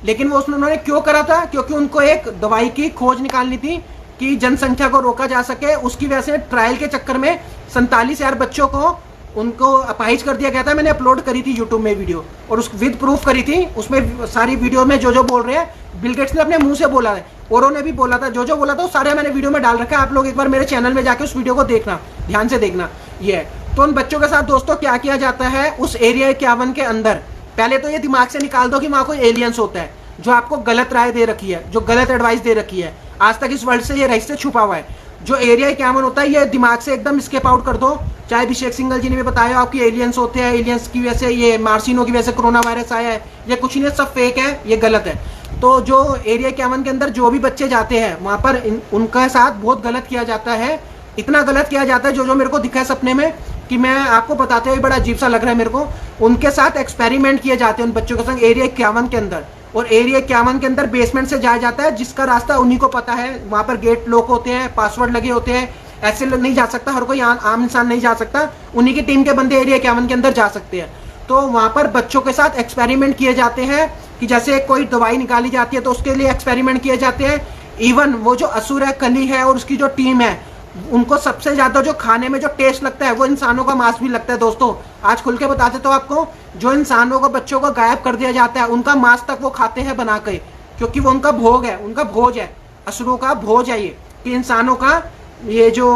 लेकिन वो उसमें उन्होंने क्यों करा था? क्योंकि उनको एक दवाई की खोज निकालनी थी कि जनसंख्या को रोका जा सके। उसकी वजह से ट्रायल के चक्कर में 47,000 बच्चों को उनको अपाहिज कर दिया गया था। मैंने अपलोड करी थी यूट्यूब में वीडियो, और उस विद प्रूफ करी थी। उसमें सारी वीडियो में जो जो बोल रहे हैं बिल गेट्स ने अपने मुंह से बोला है, औरों ने भी बोला था, जो जो बोला था वो सारे मैंने वीडियो में डाल रखा है। आप लोग एक बार मेरे चैनल में जाके उस वीडियो को देखना, ध्यान से देखना। ये तो उन बच्चों के साथ दोस्तों क्या किया जाता है उस एरिया 51 के अंदर। पहले तो ये दिमाग से निकाल दो कि वहां कोई एलियंस होता है जो आपको गलत राय दे रखी है, जो गलत एडवाइस दे रखी है। आज तक इस वर्ल्ड से ये रहस्य छुपा हुआ है। जो एरिया 51 होता है, ये दिमाग से एकदम स्केप आउट कर दो। चाहे अभिषेक सिंघल जी ने भी बताया आपकी एलियंस होते हैं, एलियंस की वजह से, ये मार्सिनो की वजह से कोरोना वायरस आया है, ये कुछ नहीं, सब फेक है, ये गलत है। तो जो एरिया 51 के अंदर जो भी बच्चे जाते हैं वहां पर उनके साथ बहुत गलत किया जाता है। इतना गलत किया जाता है जो मेरे को दिखा है सपने में, कि मैं आपको बताते हुए बड़ा अजीब सा लग रहा है मेरे को। उनके साथ एक्सपेरिमेंट किए जाते हैं उन बच्चों के संग एरिया 51 के अंदर। और एरिया 51 के अंदर बेसमेंट से जाया जाता है, जिसका रास्ता उन्हीं को पता है। वहां पर गेट लॉक होते हैं, पासवर्ड लगे होते हैं, ऐसे नहीं जा सकता, हर कोई आम इंसान नहीं जा सकता। उन्हीं की टीम के बंदे एरिया 51 के अंदर जा सकते हैं। तो वहां पर बच्चों के साथ एक्सपेरिमेंट किए जाते हैं कि जैसे कोई दवाई निकाली जाती है तो उसके लिए एक्सपेरिमेंट किए जाते हैं। इवन वो जो असुर है, कली है और उसकी जो टीम है, उनको सबसे ज्यादा जो खाने में जो टेस्ट लगता है वो इंसानों का मांस भी लगता है। दोस्तों, आज खुल के बता देता हूं आपको, जो इंसानों को, बच्चों को गायब कर दिया जाता है, उनका मांस तक वो खाते हैं बना के, क्योंकि वो उनका भोग है, उनका भोज है, असुरों का भोज है ये, कि इंसानों का ये जो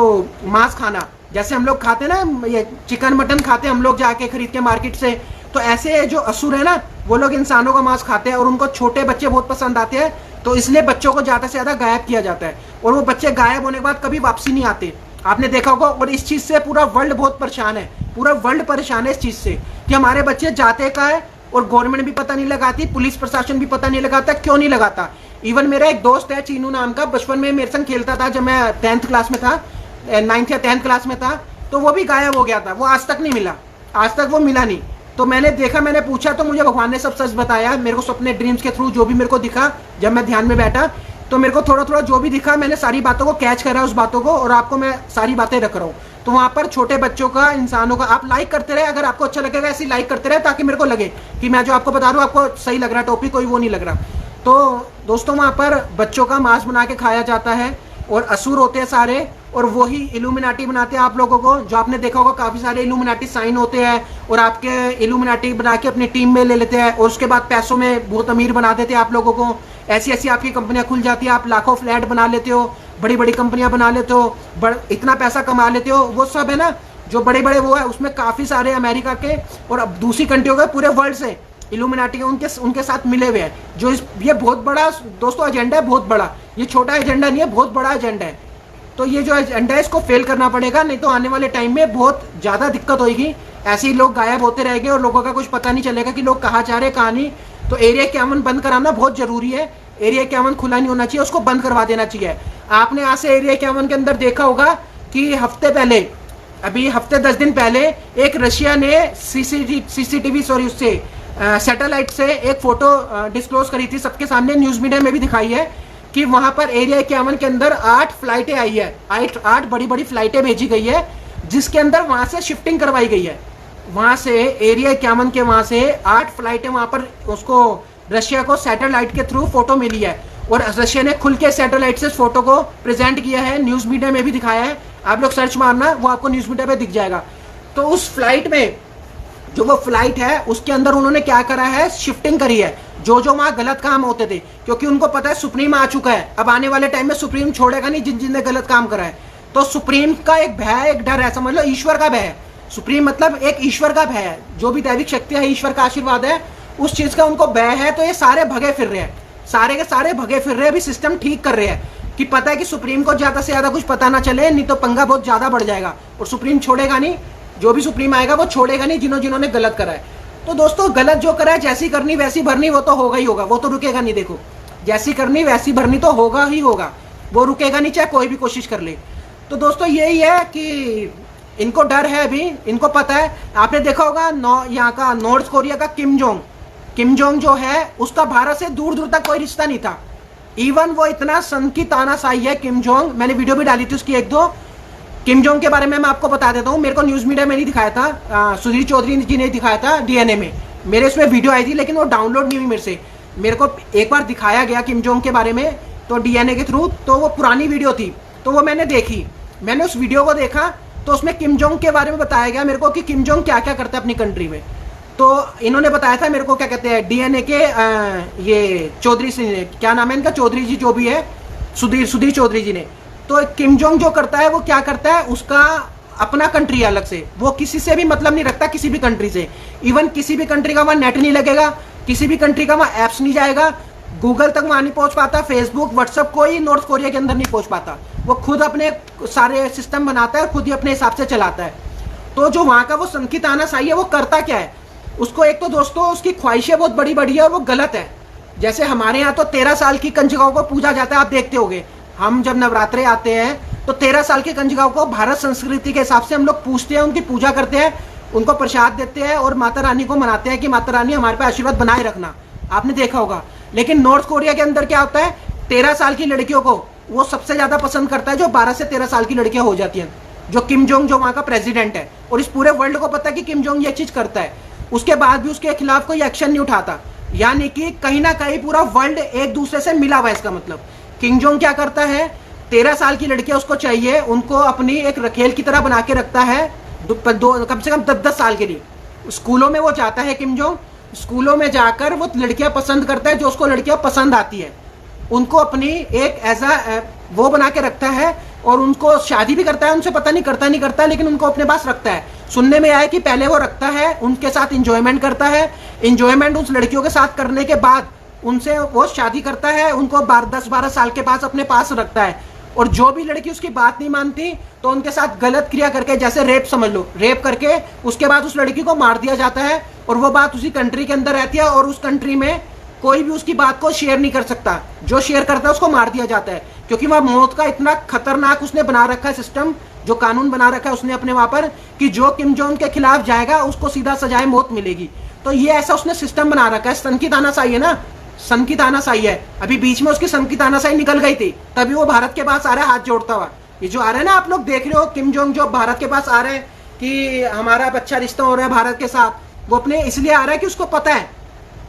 मांस खाना। जैसे हम लोग खाते ना, ये चिकन मटन खाते हैं हम लोग जाके खरीद के मार्केट से, तो ऐसे जो असुर है ना, वो लोग इंसानों का मांस खाते हैं और उनको छोटे बच्चे बहुत पसंद आते हैं। तो इसलिए बच्चों को ज्यादा से ज्यादा गायब किया जाता है, और वो बच्चे गायब होने के बाद कभी वापसी नहीं आते। आपने देखा होगा। और इस चीज से पूरा वर्ल्ड बहुत परेशान है, पूरा वर्ल्ड परेशान है इस चीज से कि हमारे बच्चे जाते का है, और गवर्नमेंट भी पता नहीं लगाती, पुलिस प्रशासन भी पता नहीं लगाता। क्यों नहीं लगाता? इवन मेरा एक दोस्त है चीनू नाम का, बचपन में मेरे संग खेलता था जब मैं 10th क्लास में था, 9th या 10th क्लास में था, तो वो भी गायब हो गया था, वो आज तक नहीं मिला। आज तक वो मिला नहीं। तो मैंने देखा, मैंने पूछा, तो मुझे भगवान ने सब सच बताया। मेरे को सपने ड्रीम्स के थ्रू जो भी मेरे को दिखा, जब मैं ध्यान में बैठा तो मेरे को थोड़ा थोड़ा जो भी दिखा, मैंने सारी बातों को कैच करा, उस बातों को, और आपको मैं सारी बातें रख रहा हूँ। तो वहाँ पर छोटे बच्चों का, इंसानों का, आप लाइक करते रहे, अगर आपको अच्छा लगेगा ऐसे लाइक करते रहे, ताकि मेरे को लगे कि मैं जो आपको बता रहा हूँ आपको सही लग रहा है, टॉपिक कोई वो नहीं लग रहा। तो दोस्तों वहाँ पर बच्चों का मांस बना के खाया जाता है, और असुर होते हैं सारे, और वही इल्यूमिनाटी बनाते हैं आप लोगों को। जो आपने देखा होगा काफ़ी सारे इल्यूमिनाटी साइन होते हैं, और आपके इल्यूमिनाटी बना के अपनी टीम में ले लेते हैं, और उसके बाद पैसों में बहुत अमीर बना देते हैं आप लोगों को। ऐसी ऐसी आपकी कंपनियां खुल जाती है, आप लाखों फ्लैट बना लेते हो, बड़ी बड़ी कंपनियां बना लेते हो, इतना पैसा कमा लेते हो। वो सब है ना जो बड़े बड़े वो है, उसमें काफ़ी सारे अमेरिका के और अब दूसरी कंट्रियों के पूरे वर्ल्ड से इल्यूमिनाटी के उनके साथ मिले हुए हैं। जो ये बहुत बड़ा दोस्तों एजेंडा है, बहुत बड़ा, ये छोटा एजेंडा नहीं है, बहुत बड़ा एजेंडा है। तो ये जो एजेंडा है इसको फेल करना पड़ेगा, नहीं तो आने वाले टाइम में बहुत ज़्यादा दिक्कत होगी। ऐसे ही लोग गायब होते रहेंगे और लोगों का कुछ पता नहीं चलेगा कि लोग कहाँ जा रहे हैं कहाँ नहीं। तो एरिया 51 बंद कराना बहुत ज़रूरी है। एरिया 51 खुला नहीं होना चाहिए, उसको बंद करवा देना चाहिए। आपने आज से एरिया 51 के अंदर देखा होगा कि हफ्ते पहले, अभी हफ्ते 10 दिन पहले, एक रशिया ने सीसीटीवी उससे सैटेलाइट से एक फोटो डिस्क्लोज करी थी सबके सामने, न्यूज़ मीडिया में भी दिखाई है कि वहां पर एरिया 51 के अंदर 8 फ्लाइटें आई है, 8 बड़ी बड़ी फ्लाइटें भेजी गई है, जिसके अंदर वहां से शिफ्टिंग करवाई गई है। वहां से एरिया 51 के वहां से 8 फ्लाइटें वहां पर उसको रशिया को सैटेलाइट के थ्रू फोटो मिली है, और रशिया ने खुल के सैटेलाइट से फोटो को प्रेजेंट किया है, न्यूज़ मीडिया में भी दिखाया है। आप लोग सर्च मारना, वो आपको न्यूज़ मीडिया पे दिख जाएगा। तो उस फ्लाइट में, जो वो फ्लाइट है उसके अंदर उन्होंने क्या करा है, शिफ्टिंग करी है। जो जो वहां गलत काम होते थे, क्योंकि उनको पता है सुप्रीम आ चुका है, अब आने वाले टाइम में सुप्रीम छोड़ेगा नहीं जिन जिन ने गलत काम करा है। तो सुप्रीम का एक भय, एक डर है, समझ लो ईश्वर का भय है। सुप्रीम मतलब एक ईश्वर का भय है, जो भी दैविक शक्ति है, ईश्वर का आशीर्वाद है, उस चीज का उनको भय है। तो ये सारे भगे फिर रहे हैं, सारे के सारे भगे फिर रहे हैं, अभी सिस्टम ठीक कर रहे हैं कि पता है कि सुप्रीम को ज्यादा से ज्यादा कुछ पता ना चले, नहीं तो पंगा बहुत ज्यादा बढ़ जाएगा, और सुप्रीम छोड़ेगा नहीं। जो भी सुप्रीम आएगा वो छोड़ेगा नहीं जिन्होंने गलत करा है। तो दोस्तों गलत जो करा है, जैसी करनी वैसी भरनी, वो तो होगा ही होगा, वो तो रुकेगा नहीं। देखो जैसी करनी वैसी भरनी तो होगा ही होगा, वो रुकेगा नहीं चाहे कोई भी कोशिश कर ले। तो दोस्तों यही है कि इनको डर है, अभी इनको पता है। आपने देखा होगा यहाँ का नॉर्थ कोरिया का किम जोंग जो है, उसका भारत से दूर दूर तक कोई रिश्ता नहीं था। इवन वो इतना सन की तानाशाही है किम जोंग, मैंने वीडियो भी डाली थी उसकी 1-2। किम जोंग के बारे में मैं आपको बता देता हूँ, मेरे को न्यूज़ मीडिया में नहीं दिखाया था, सुधीर चौधरी जी ने दिखाया था डीएनए में, मेरे उसमें वीडियो आई थी, लेकिन वो डाउनलोड नहीं हुई मेरे से। मेरे को एक बार दिखाया गया किम जोंग के बारे में, तो डीएनए के थ्रू, तो वो पुरानी वीडियो थी, तो वो मैंने देखी। मैंने उस वीडियो को देखा तो उसमें किम जोंग के बारे में बताया गया मेरे को कि किम जोंग क्या क्या करता है अपनी कंट्री में। तो इन्होंने बताया था मेरे को, क्या कहते हैं, डीएनए के ये चौधरी से, क्या नाम है इनका, चौधरी जी जो भी है, सुधीर चौधरी जी ने। तो किम जोंग जो करता है वो क्या करता है, उसका अपना कंट्री अलग से, वो किसी से भी मतलब नहीं रखता, किसी भी कंट्री से। इवन किसी भी कंट्री का वहाँ नेट नहीं लगेगा, किसी भी कंट्री का वहाँ एप्स नहीं जाएगा, गूगल तक वहाँ नहीं पहुँच पाता, फेसबुक व्हाट्सअप कोई नॉर्थ कोरिया के अंदर नहीं पहुँच पाता। वो खुद अपने सारे सिस्टम बनाता है और खुद ही अपने हिसाब से चलाता है। तो जो वहाँ का वो संकी तानाशाही है, वो करता क्या है, उसको एक तो दोस्तों उसकी ख्वाहिशें बहुत बड़ी बड़ी है और वो गलत है। जैसे हमारे यहाँ तो 13 साल की कंजकाओं को पूजा जाता है, आप देखते होंगे, हम जब नवरात्रे आते हैं तो 13 साल की कंजकाओं को भारत संस्कृति के हिसाब से हम लोग पूजते हैं, उनकी पूजा करते हैं, उनको प्रसाद देते हैं और माता रानी को मनाते हैं कि माता रानी हमारे पे आशीर्वाद बनाए रखना। आपने देखा होगा। लेकिन नॉर्थ कोरिया के अंदर क्या होता है, 13 साल की लड़कियों को वो सबसे ज्यादा पसंद करता है जो 12 से 13 साल की लड़कियां हो जाती हैं। जो किम जोंग जो वहाँ का प्रेसिडेंट है, और इस पूरे वर्ल्ड को पता है कि किम जोंग ये चीज करता है, उसके बाद भी उसके खिलाफ कोई एक्शन नहीं उठाता। यानी कि कहीं ना कहीं पूरा वर्ल्ड एक दूसरे से मिला हुआ है। इसका मतलब किम जोंग क्या करता है, 13 साल की लड़कियां उसको चाहिए, उनको अपनी एक रखेल की तरह बना के रखता है, कम से कम 10-10 साल के लिए। स्कूलों में वो जाता है किम जोंग, स्कूलों में जाकर वो लड़कियां पसंद करता है, जो उसको लड़कियां पसंद आती है उनको अपनी एक ऐसा वो बना के रखता है, और उनको शादी भी करता है उनसे, पता नहीं करता लेकिन उनको अपने पास रखता है। सुनने में आया कि पहले वो रखता है, उनके साथ इंजॉयमेंट करता है, इंजॉयमेंट उस लड़कियों के साथ करने के बाद उनसे वो शादी करता है, उनको 10-12 साल के पास अपने पास रखता है। और जो भी लड़की उसकी बात नहीं मानती तो उनके साथ गलत क्रिया करके, जैसे रेप समझ लो, रेप करके उसके बाद उस लड़की को मार दिया जाता है, और वो बात उसी कंट्री के अंदर रहती है, और उस कंट्री में कोई भी उसकी बात को शेयर नहीं कर सकता। जो शेयर करता है उसको मार दिया जाता है, क्योंकि वह मौत का इतना खतरनाक उसने बना रखा है सिस्टम जो कानून बना रखा है उसने अपने वहां पर कि जो किम जोंग के खिलाफ जाएगा उसको सीधा सजाए मौत मिलेगी। तो ये ऐसा उसने सिस्टम बना रखा है। सन की तानाशाही है ना, सन की तानाशाही है। अभी बीच में उसकी सन की तानाशाही निकल गई थी, तभी वो भारत के पास आ रहा है हाथ जोड़ता हुआ। ये जो आ रहा है ना, आप लोग देख रहे हो किम जोंग जो भारत के पास आ रहे हैं कि हमारा अच्छा रिश्ता हो रहा है भारत के साथ, वो अपने इसलिए आ रहा है कि उसको पता है,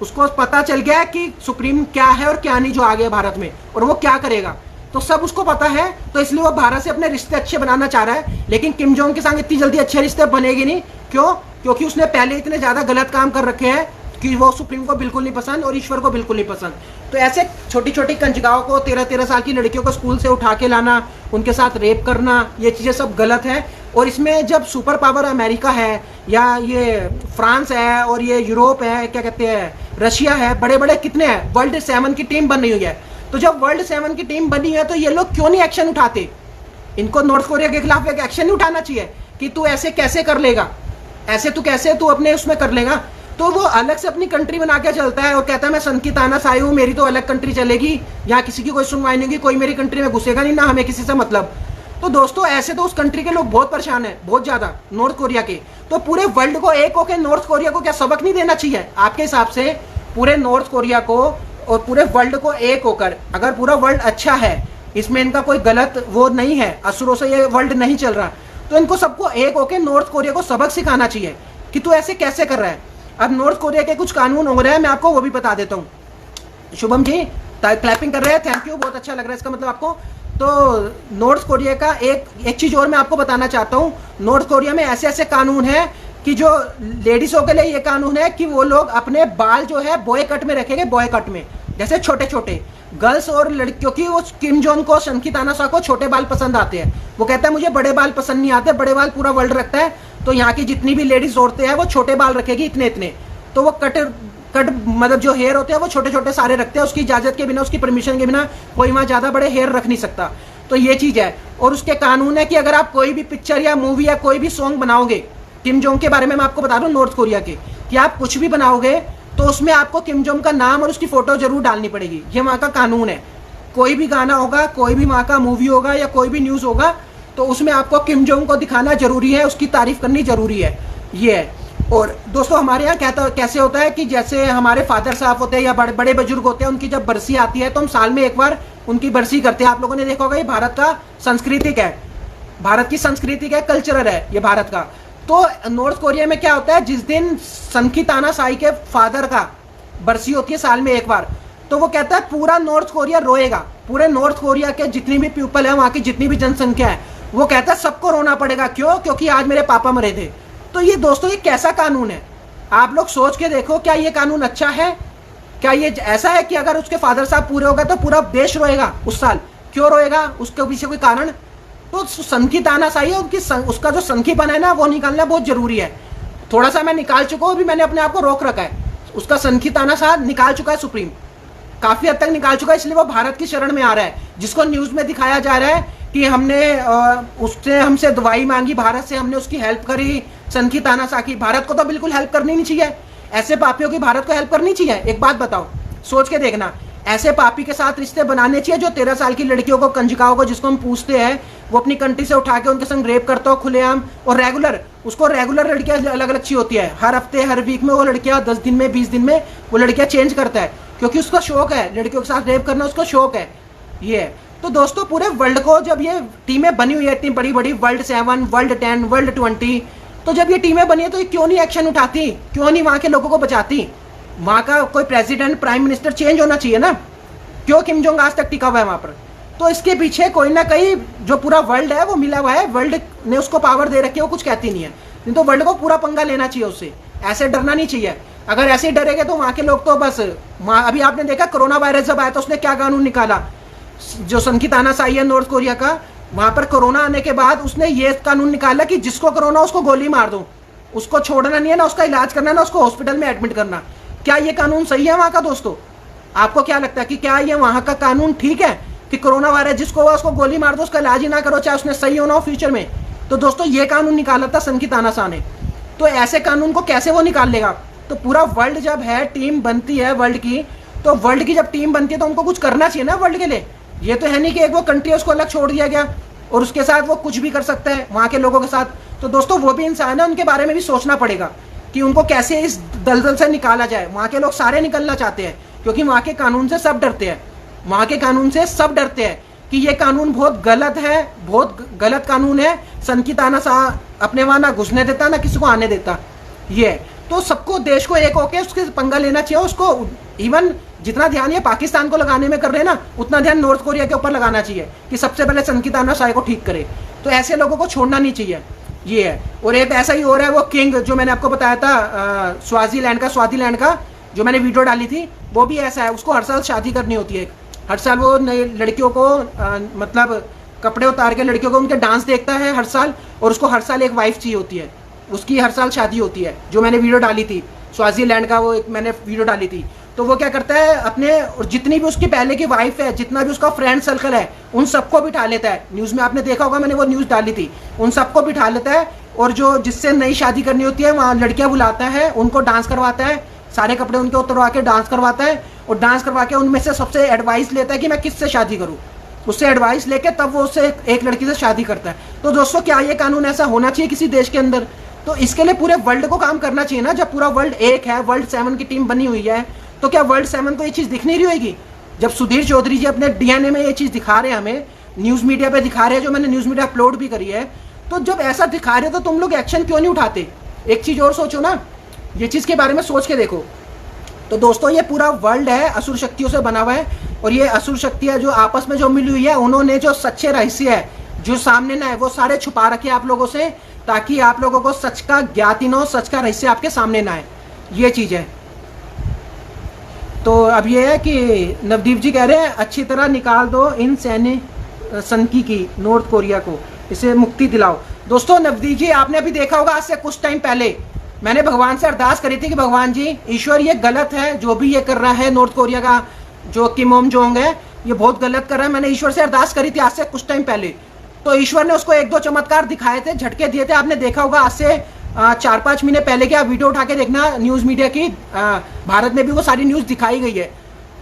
उसको पता चल गया है कि सुप्रीम क्या है और क्या नहीं जो आ गया भारत में, और वो क्या करेगा, तो सब उसको पता है। तो इसलिए वो भारत से अपने रिश्ते अच्छे बनाना चाह रहा है। लेकिन किम जोंग के संग इतनी जल्दी अच्छे रिश्ते बनेगी नहीं। क्यों? क्योंकि उसने पहले इतने ज्यादा गलत काम कर रखे हैं कि वो सुप्रीम को बिल्कुल नहीं पसंद और ईश्वर को बिल्कुल नहीं पसंद। तो ऐसे छोटी छोटी कंजगाओं को, 13-13 साल की लड़कियों को स्कूल से उठा के लाना, उनके साथ रेप करना, ये चीजें सब गलत है। और इसमें जब सुपर पावर अमेरिका है या ये फ्रांस है और ये यूरोप है, क्या कहते हैं, रशिया है, बड़े बड़े कितने हैं, वर्ल्ड 7 की टीम बनी हुई है। तो जब वर्ल्ड 7 की टीम बनी है तो ये लोग क्यों नहीं एक्शन उठाते? इनको नॉर्थ कोरिया के खिलाफ एक एक्शन नहीं उठाना चाहिए कि तू ऐसे कैसे कर लेगा, ऐसे तू कैसे तू अपने उसमें कर लेगा? तो वो अलग से अपनी कंट्री बना के चलता है और कहता है मैं सन की तानाशाही हूं, मेरी तो अलग कंट्री चलेगी, यहाँ किसी की कोई सुनवाई नहीं होगी, कोई मेरी कंट्री में घुसेगा नहीं, ना हमें किसी से मतलब। तो दोस्तों ऐसे तो उस कंट्री के लोग बहुत परेशान है, बहुत ज्यादा, नॉर्थ कोरिया के। तो पूरे वर्ल्ड को एक होकर नॉर्थ कोरिया को क्या सबक नहीं देना चाहिए आपके हिसाब से? पूरे नॉर्थ कोरिया को और पूरे वर्ल्ड को एक होकर, अगर पूरा वर्ल्ड अच्छा है, इसमें इनका कोई गलत वो नहीं है, असुरों से ये वर्ल्ड नहीं चल रहा, तो इनको सबको एक होकर नॉर्थ कोरिया को सबक सिखाना चाहिए कि तू ऐसे कैसे कर रहा है। अब नॉर्थ कोरिया के कुछ कानून हो रहे हैं, मैं आपको वो भी बता देता हूँ। शुभम जी क्लैपिंग कर रहे हैं, थैंक यू, बहुत अच्छा लग रहा है इसका मतलब आपको। तो नॉर्थ कोरिया का एक चीज और मैं आपको बताना चाहता हूँ। नॉर्थ कोरिया में ऐसे ऐसे कानून है कि जो लेडीजों के लिए ये कानून है कि वो लोग अपने बाल जो है बॉय कट में रखेंगे, बॉय कट में, जैसे छोटे छोटे गर्ल्स और लड़कियों की। वो किम जोंग को, सन की तानाशाह को छोटे बाल पसंद आते हैं। वो कहता है मुझे बड़े बाल पसंद नहीं आते, बड़े बाल पूरा वर्ल्ड रखता है, तो यहाँ की जितनी भी लेडीज औरतें हैं वो छोटे बाल रखेगी, इतने इतने। तो वो कट मतलब जो हेयर होते हैं वो छोटे छोटे सारे रखते हैं, उसकी इजाजत के बिना, उसकी परमिशन के बिना कोई वहां ज्यादा बड़े हेयर रख नहीं सकता। तो ये चीज है। और उसके कानून है कि अगर आप कोई भी पिक्चर या मूवी या कोई भी सॉन्ग बनाओगे, किम जोंग के बारे में मैं आपको बता रहा हूँ नॉर्थ कोरिया के, कि आप कुछ भी बनाओगे तो उसमें आपको किम जोंग का नाम और उसकी फोटो जरूर डालनी पड़ेगी। ये वहां का कानून है। कोई भी गाना होगा, कोई भी वहां का मूवी होगा या कोई भी न्यूज होगा, तो उसमें आपको किम जोंग को दिखाना जरूरी है, उसकी तारीफ करनी जरूरी है। ये है। और दोस्तों हमारे यहाँ कैसे होता है कि जैसे हमारे फादर साहब होते हैं या बड़े बुजुर्ग होते हैं, उनकी जब बरसी आती है तो हम साल में एक बार उनकी बरसी करते हैं। आप लोगों ने देखा होगा, ये भारत का सांस्कृतिक है, भारत की संस्कृति का कल्चरल है ये भारत का। तो नॉर्थ कोरिया में क्या होता है, जिस दिन सन की तानाशाही के फादर का बरसी होती है साल में एक बार, तो वो कहता है पूरा नॉर्थ कोरिया रोएगा। पूरे नॉर्थ कोरिया के जितनी भी पीपल है, वहां की जितनी भी जनसंख्या है, वो कहता है सबको रोना पड़ेगा। क्यों? क्योंकि आज मेरे पापा मरे थे। तो ये दोस्तों ये कैसा कानून है? आप लोग सोच के देखो, क्या ये कानून अच्छा है? क्या ये ऐसा है कि अगर उसके फादर साहब पूरे हो गए तो पूरा देश रोएगा उस साल? क्यों रोएगा? उसके पीछे कोई कारण? तो सन की तानाशाही है, उसका जो संखीपन है ना, वो निकालना बहुत जरूरी है। थोड़ा सा मैं निकाल चुका हूँ, अभी मैंने अपने आप को रोक रखा है। उसका संखी तानाशाह निकाल चुका है सुप्रीम, काफी हद तक निकाल चुका है, इसलिए वो भारत की शरण में आ रहा है। जिसको न्यूज में दिखाया जा रहा है कि हमने उससे हमसे दवाई मांगी, भारत से हमने उसकी हेल्प करी, सन की तानाशाह की। भारत को तो बिल्कुल हेल्प करनी नहीं चाहिए, ऐसे पापियों की भारत को हेल्प करनी चाहिए? एक बात बताओ, सोच के देखना। ऐसे पापी के साथ रिश्ते बनाने चाहिए जो 13 साल की लड़कियों को, कंजकाओं को, जिसको हम पूछते हैं, वो अपनी कंट्री से उठा के उनके संग रेप करता हो खुलेआम, और रेगुलर लड़कियां अलग अलग अच्छी होती है। हर हफ्ते हर वीक में वो लड़कियां 10 दिन में 20 दिन में वो लड़कियां चेंज करता है, क्योंकि उसका शौक है लड़कियों के साथ रेप करना, उसका शौक है ये। तो दोस्तों पूरे वर्ल्ड को जब ये टीमें बनी हुई है इतनी बड़ी बड़ी, वर्ल्ड 7, वर्ल्ड 10, वर्ल्ड 20, तो जब ये टीमें बनी है तो ये क्यों नहीं एक्शन उठाती? क्यों नहीं वहां के लोगों को बचाती? वहां का कोई प्रेसिडेंट, प्राइम मिनिस्टर चेंज होना चाहिए ना। क्यों किम जोंग आज तक टिका हुआ है वहां पर? तो इसके पीछे कोई ना कहीं जो पूरा वर्ल्ड है वो मिला हुआ है। वर्ल्ड ने उसको पावर दे रखी है, वो कुछ कहती नहीं है। नहीं तो वर्ल्ड को पूरा पंगा लेना चाहिए उससे, ऐसे डरना नहीं चाहिए। अगर ऐसे डरेंगे तो वहां के लोग तो बस, अभी आपने देखा कोरोना वायरस जब आया तो उसने क्या कानून निकाला, जो सन की तानाशाही है नॉर्थ कोरिया का, वहां पर कोरोना आने के बाद उसने ये कानून निकाला कि जिसको कोरोना उसको गोली मार दो, उसको छोड़ना नहीं है, ना उसका इलाज करना, ना उसको हॉस्पिटल में एडमिट करना। क्या ये कानून सही है वहां का दोस्तों? आपको क्या लगता है कि क्या ये वहां का कानून ठीक है कि कोरोना वायरस जिसको हुआ उसको गोली मार दो, उसका इलाज ही ना करो, चाहे उसने सही होना हो फ्यूचर में? तो दोस्तों ये कानून निकाला था सन की तानाशाह ने। तो ऐसे कानून को कैसे वो निकाल लेगा? तो पूरा वर्ल्ड जब है, टीम बनती है वर्ल्ड की, तो वर्ल्ड की जब टीम बनती है तो उनको कुछ करना चाहिए ना वर्ल्ड के लिए। ये तो है नहीं कि एक वो कंट्री है उसको अलग छोड़ दिया गया। और उसके साथ वो कुछ भी कर सकता है वहाँ के लोगों के साथ। तो दोस्तों वो भी इंसान है, उनके बारे में भी सोचना पड़ेगा कि उनको कैसे इस दलदल से निकाला जाए। वहाँ के लोग सारे निकलना चाहते हैं क्योंकि वहाँ के कानून से सब डरते हैं, वहाँ के कानून से सब डरते हैं कि ये कानून बहुत गलत है, बहुत गलत कानून है। सन की ताना सा अपने वहाँ ना घुसने देता ना किसी को आने देता। ये तो सबको देश को एक होके उसके पंगा लेना चाहिए। उसको इवन जितना ध्यान ये पाकिस्तान को लगाने में कर रहे हैं ना, उतना ध्यान नॉर्थ कोरिया के ऊपर लगाना चाहिए कि सबसे पहले सन की ताना शाह को ठीक करे। तो ऐसे लोगों को छोड़ना नहीं चाहिए, ये है। और एक ऐसा ही हो रहा है, वो किंग जो मैंने आपको बताया था स्वाजीलैंड का जो मैंने वीडियो डाली थी, वो भी ऐसा है। उसको हर साल शादी करनी होती है, हर साल वो नई लड़कियों को मतलब कपड़े उतार के लड़कियों को उनके डांस देखता है हर साल, और उसको हर साल एक वाइफ चाहिए होती है, उसकी हर साल शादी होती है। जो मैंने वीडियो डाली थी स्वाजीलैंड का, वो एक मैंने वीडियो डाली थी। तो वो क्या करता है, अपने और जितनी भी उसकी पहले की वाइफ है, जितना भी उसका फ्रेंड सर्कल है, उन सबको बिठा लेता है। न्यूज़ में आपने देखा होगा, मैंने वो न्यूज़ डाली थी। उन सबको बिठा लेता है और जो जिससे नई शादी करनी होती है वहाँ लड़कियाँ बुलाता है, उनको डांस करवाता है, सारे कपड़े उनके उतरवा के डांस करवाता है, और डांस करवा के उनमें से सबसे एडवाइस लेता है कि मैं किससे शादी करूँ। उससे एडवाइस लेके तब वो उससे एक लड़की से शादी करता है। तो दोस्तों क्या ये कानून ऐसा होना चाहिए किसी देश के अंदर? तो इसके लिए पूरे वर्ल्ड को काम करना चाहिए ना। जब पूरा वर्ल्ड एक है, वर्ल्ड 7 की टीम बनी हुई है, तो क्या वर्ल्ड 7 को ये चीज़ दिख नहीं रही होगी? जब सुधीर चौधरी जी अपने DNA में ये चीज़ दिखा रहे हैं, हमें न्यूज़ मीडिया पे दिखा रहे हैं, जो मैंने न्यूज़ मीडिया अपलोड भी करी है, तो जब ऐसा दिखा रहे हो तो तुम लोग एक्शन क्यों नहीं उठाते? एक चीज़ और सोचो ना, ये चीज़ के बारे में सोच के देखो। तो दोस्तों ये पूरा वर्ल्ड है असुर शक्तियों से बना हुआ है, और ये असुर शक्तियाँ जो आपस में जो मिली हुई है, उन्होंने जो सच्चे रहस्य है जो सामने ना है, वो सारे छुपा रखे आप लोगों से, ताकि आप लोगों को सच का ज्ञात ही न हो, सच का रहस्य आपके सामने ना आए। ये चीज़ है। तो अब ये है कि नवदीप जी कह रहे हैं अच्छी तरह निकाल दो इन सैन्य सनकी की नॉर्थ कोरिया को, इसे मुक्ति दिलाओ। दोस्तों नवदीप जी आपने अभी देखा होगा, आज से कुछ टाइम पहले मैंने भगवान से अरदास करी थी कि भगवान जी, ईश्वर ये गलत है, जो भी ये कर रहा है नॉर्थ कोरिया का जो किम ओम जोंग है, ये बहुत गलत कर रहा है। मैंने ईश्वर से अरदास करी थी आज से कुछ टाइम पहले। तो ईश्वर ने उसको 1-2 चमत्कार दिखाए थे, झटके दिए थे। आपने देखा होगा आज से 4-5 महीने पहले की आप वीडियो उठा के देखना न्यूज़ मीडिया की, भारत में भी वो सारी न्यूज़ दिखाई गई है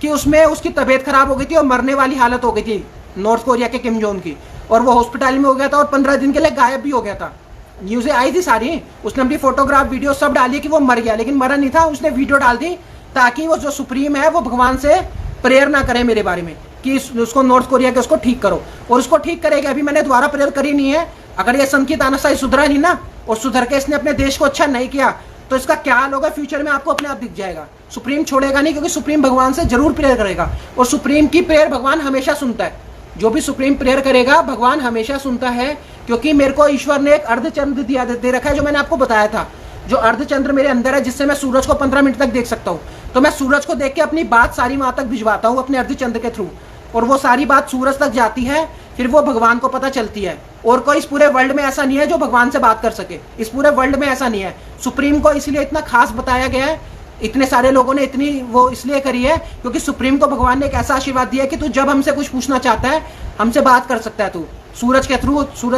कि उसमें उसकी तबीयत खराब हो गई थी और मरने वाली हालत हो गई थी नॉर्थ कोरिया के किम जोंग की, और वो हॉस्पिटल में हो गया था और 15 दिन के लिए गायब भी हो गया था। न्यूज़ें आई थी सारी, उसने अपनी फोटोग्राफ वीडियो सब डाली कि वो मर गया, लेकिन मरा नहीं था। उसने वीडियो डाल दी ताकि वो जो सुप्रीम है वो भगवान से प्रेयर ना करे मेरे बारे में कि उसको नॉर्थ कोरिया के उसको ठीक करो, और उसको ठीक करेगा। अभी मैंने दोबारा प्रेयर करी नहीं है। अगर ये सन की तानाशाही सुधरा नहीं ना, और सुधर के इसने अपने देश को अच्छा नहीं किया, तो इसका क्या हाल होगा फ्यूचर में आपको अपने आप दिख जाएगा। सुप्रीम छोड़ेगा नहीं, क्योंकि सुप्रीम भगवान से जरूर प्रेयर करेगा, और सुप्रीम की प्रेयर भगवान हमेशा सुनता है। जो भी सुप्रीम प्रेयर करेगा भगवान हमेशा सुनता है, क्योंकि मेरे को ईश्वर ने एक अर्धचंद्र दे रखा है, जो मैंने आपको बताया था। जो अर्धचंद्र मेरे अंदर है, जिससे मैं सूरज को 15 मिनट तक देख सकता हूँ। तो मैं सूरज को देख के अपनी बात सारी वहां तक भिजवाता हूँ अपने अर्धचंद्र के थ्रू, और वो सारी बात सूरज तक जाती है, फिर वो भगवान को पता चलती है। और कोई इस पूरे वर्ल्ड में ऐसा नहीं है जो भगवान से बात कर सके, इस पूरे वर्ल्ड में ऐसा नहीं है। सुप्रीम को इसलिए इतना खास बताया गया है, इतने सारे लोगों ने इतनी वो इसलिए करी है क्योंकि सुप्रीम को भगवान ने एक ऐसा आशीर्वाद दिया है कि तू जब हमसे कुछ पूछना चाहता है हमसे बात कर सकता है, तू सूरज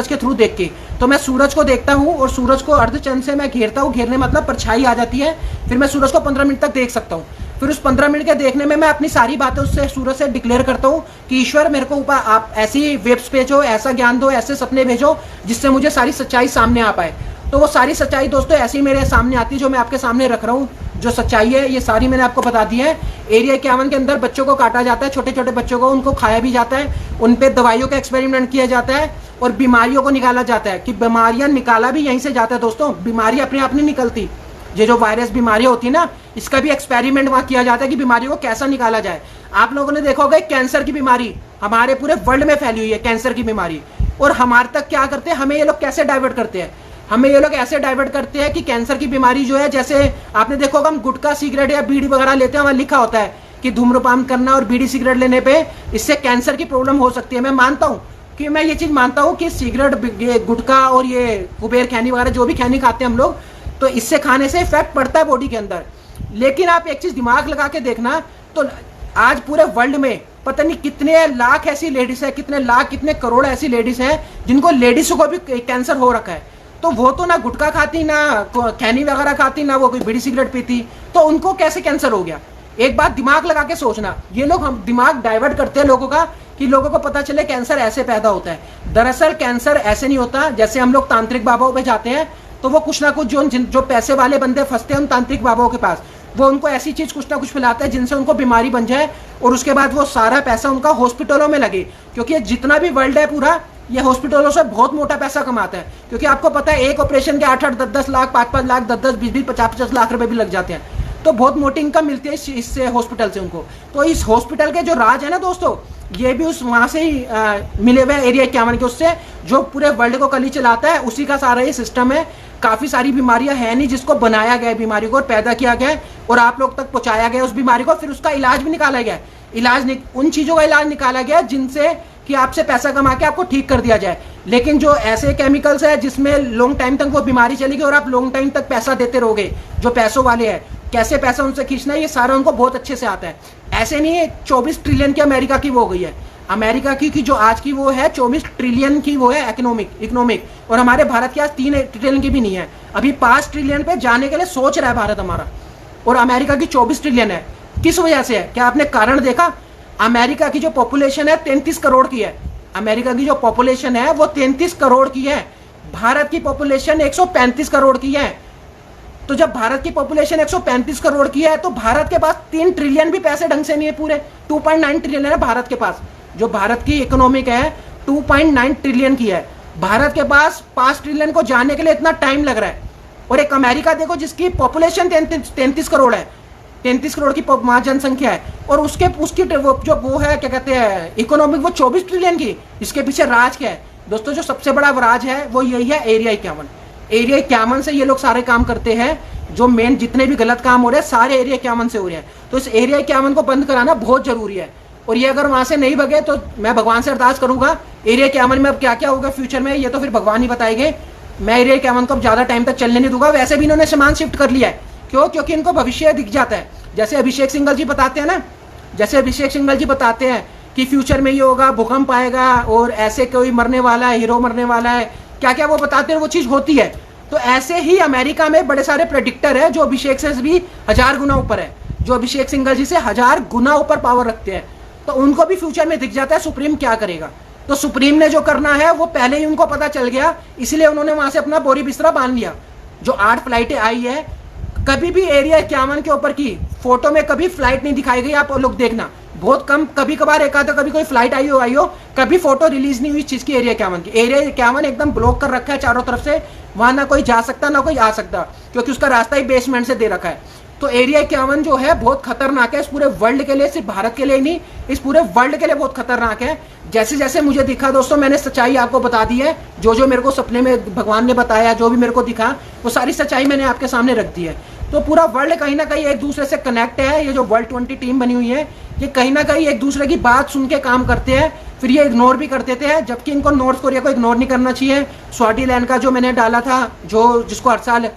के थ्रू देख के। तो मैं सूरज को देखता हूँ, और सूरज को अर्धचंद्र से मैं घेरता हूँ, घेरने मतलब परछाई आ जाती है, फिर मैं सूरज को 15 मिनट तक देख सकता हूँ। फिर उस 15 मिनट के देखने में मैं अपनी सारी बातें उससे सूरज से डिक्लेयर करता हूँ कि ईश्वर मेरे को ऊपर आप ऐसी वेब्स भेजो, ऐसा ज्ञान दो, ऐसे सपने भेजो जिससे मुझे सारी सच्चाई सामने आ पाए। तो वो सारी सच्चाई दोस्तों ऐसी ही मेरे सामने आती है, जो मैं आपके सामने रख रहा हूँ। जो सच्चाई है ये सारी मैंने आपको बता दी है। एरिया 51 के अंदर बच्चों को काटा जाता है, छोटे छोटे बच्चों को, उनको खाया भी जाता है, उन पे दवाइयों का एक्सपेरिमेंट किया जाता है, और बीमारियों को निकाला जाता है। कि बीमारियां निकाला भी यहीं से जाता है दोस्तों, बीमारी अपने आप नहीं निकलती। ये जो वायरस बीमारियां होती है ना, इसका भी एक्सपेरिमेंट वहाँ किया जाता है कि बीमारियों को कैसा निकाला जाए। आप लोगों ने देखा होगा कैंसर की बीमारी हमारे पूरे वर्ल्ड में फैली हुई है, कैंसर की बीमारी। और हमारे तक क्या करते हैं, हमें ये लोग कैसे डाइवर्ट करते हैं, हमें ये लोग ऐसे डाइवर्ट करते हैं कि कैंसर की बीमारी जो है, जैसे आपने देखा होगा हम गुटखा सिगरेट या बीड़ी वगैरह लेते हैं, वहाँ लिखा होता है कि धूम्रपान करना और बीड़ी सिगरेट लेने पे इससे कैंसर की प्रॉब्लम हो सकती है। मैं मानता हूँ कि मैं ये चीज़ मानता हूँ कि सिगरेट, गुटखा और ये कुबेर खैनी वगैरह जो भी खैनी खाते हैं हम लोग, तो इससे खाने से इफेक्ट पड़ता है बॉडी के अंदर। लेकिन आप एक चीज़ दिमाग लगा के देखना, तो आज पूरे वर्ल्ड में पता नहीं कितने लाख ऐसी लेडीज है, कितने लाख कितने करोड़ ऐसी लेडीज हैं जिनको लेडीज को भी कैंसर हो रखा है। तो वो तो ना गुटखा खाती, ना खैनी वगैरह खाती, ना वो कोई बीड़ी सिगरेट पीती, तो उनको कैसे कैंसर हो गया? एक बात दिमाग लगा के सोचना। ये लोग हम दिमाग डाइवर्ट करते हैं लोगों का कि लोगों को पता चले कैंसर ऐसे पैदा होता है। दरअसल कैंसर ऐसे नहीं होता। जैसे हम लोग तांत्रिक बाबाओं पे जाते हैं तो वो कुछ ना कुछ जो पैसे वाले बंदे फंसते हैं उन तांत्रिक बाबाओं के पास, वो उनको ऐसी चीज कुछ ना कुछ पिलाता है जिनसे उनको बीमारी बन जाए और उसके बाद वो सारा पैसा उनका हॉस्पिटलों में लगे। क्योंकि जितना भी वर्ल्ड है पूरा, ये हॉस्पिटलों से बहुत मोटा पैसा कमाता है। क्योंकि आपको पता है एक ऑपरेशन के 8-8, 10-10 लाख, 5-5 लाख, 10-10, 20-20, 50-50 लाख रुपए भी लग जाते हैं। तो बहुत मोटी इनकम मिलती है इससे हॉस्पिटल से उनको। तो इस हॉस्पिटल के जो राज है ना दोस्तों, ये भी उस वहां से ही मिले हुए एरिया 51 के, उससे जो पूरे वर्ल्ड को कली चलाता है उसी का सारा ये सिस्टम है। काफी सारी बीमारियां हैं नहीं जिसको बनाया गया, बीमारी को पैदा किया गया और आप लोग तक पहुंचाया गया उस बीमारी को, फिर उसका इलाज भी निकाला गया। उन चीजों का इलाज निकाला गया जिनसे कि आपसे पैसा कमा के आपको ठीक कर दिया जाए। लेकिन जो ऐसे केमिकल्स है जिसमें लॉन्ग टाइम तक वो बीमारी चलेगी और आप लॉन्ग टाइम तक पैसा देते रहोगे, जो पैसों वाले हैं, कैसे पैसा उनसे खींचना है ये सारा उनको बहुत अच्छे से आता है। ऐसे नहीं है 24 ट्रिलियन की अमेरिका की वो हो गई है। अमेरिका की जो आज की वो है 24 ट्रिलियन की वो है इकोनॉमिक, और हमारे भारत के आज 3 ट्रिलियन की भी नहीं है। अभी 5 ट्रिलियन पे जाने के लिए सोच रहा है भारत हमारा, और अमेरिका की 24 ट्रिलियन है। किस वजह से है? क्या आपने कारण देखा? अमेरिका की जो पॉपुलेशन है 33 करोड़ की है। अमेरिका की जो पॉपुलेशन है वो 33 करोड़ की है। भारत की पॉपुलेशन 135 करोड़ की है। तो जब भारत की पॉपुलेशन 135 करोड़ की है तो भारत के पास 3 ट्रिलियन भी पैसे ढंग से नहीं है। पूरे 2.9 ट्रिलियन है भारत के पास। जो भारत की इकोनॉमिक है 2.9 ट्रिलियन की है। भारत के पास 5 ट्रिलियन को जाने के लिए इतना टाइम लग रहा है। और एक अमेरिका देखो जिसकी पॉपुलेशन 33 करोड़ है, 33 करोड़ की जनसंख्या है, और उसकी जो वो है क्या कहते हैं इकोनॉमिक, वो 24 ट्रिलियन की। इसके पीछे राज क्या है दोस्तों? जो सबसे बड़ा राज है वो यही है, एरिया 51। एरिया 51 से ये लोग सारे काम करते हैं। जो मेन जितने भी गलत काम हो रहे हैं सारे एरिया 51 से हो रहे हैं। तो इस एरिया 51 को बंद कराना बहुत जरूरी है। और ये अगर वहां से नहीं भगे तो मैं भगवान से अरदास करूंगा। एरिया 51 में अब क्या क्या होगा फ्यूचर में ये तो फिर भगवान ही बताएंगे। मैं एरिया 51 को अब ज्यादा टाइम तक चलने नहीं दूंगा। वैसे भी इन्होंने सामान शिफ्ट कर लिया है। क्यों? क्योंकि इनको भविष्य दिख जाता है। जैसे अभिषेक सिंघल जी बताते हैं ना, जैसे अभिषेक सिंघल जी बताते हैं कि फ्यूचर में ये होगा, भूकंप आएगा और ऐसे कोई मरने वाला है, हीरो मरने वाला है, क्या क्या वो बताते हैं, वो चीज होती है। तो ऐसे ही अमेरिका में बड़े सारे प्रेडिक्टर है जो अभिषेक से भी 1000 गुना ऊपर है, जो अभिषेक सिंघल जी से 1000 गुना ऊपर पावर रखते हैं। तो उनको भी फ्यूचर में दिख जाता है सुप्रीम क्या करेगा। तो सुप्रीम ने जो करना है वो पहले ही उनको पता चल गया, इसलिए उन्होंने वहां से अपना बोरी बिस्तरा बांध लिया। जो 8 फ्लाइटें आई है, कभी भी एरिया 51 के ऊपर की फोटो में कभी फ्लाइट नहीं दिखाई गई। आप लोग देखना, बहुत कम, कभी कभार एक आधा कभी कोई फ्लाइट आई हो, कभी फोटो रिलीज नहीं हुई चीज की एरिया 51 की। एरिया 51 एकदम ब्लॉक कर रखा है चारों तरफ से। वहां ना कोई जा सकता ना कोई आ सकता, क्योंकि उसका रास्ता ही बेसमेंट से दे रखा है। तो एरिया 51 जो है बहुत खतरनाक है इस पूरे वर्ल्ड के लिए, सिर्फ भारत के लिए नहीं, इस पूरे वर्ल्ड के लिए बहुत खतरनाक है। जैसे जैसे मुझे दिखा दोस्तों, मैंने सच्चाई आपको बता दी है। जो जो मेरे को सपने में भगवान ने बताया, जो भी मेरे को दिखा, वो सारी सच्चाई मैंने आपके सामने रख दी है। तो पूरा वर्ल्ड कहीं ना कहीं एक दूसरे से कनेक्ट है। ये जो वर्ल्ड 20 टीम बनी हुई है, ये कहीं ना कहीं एक दूसरे की बात सुन के काम करते हैं, फिर ये इग्नोर भी कर देते हैं। जबकि इनको नॉर्थ कोरिया को इग्नोर नहीं करना चाहिए। स्वाजीलैंड का जो मैंने डाला था, जो जिसको हर साल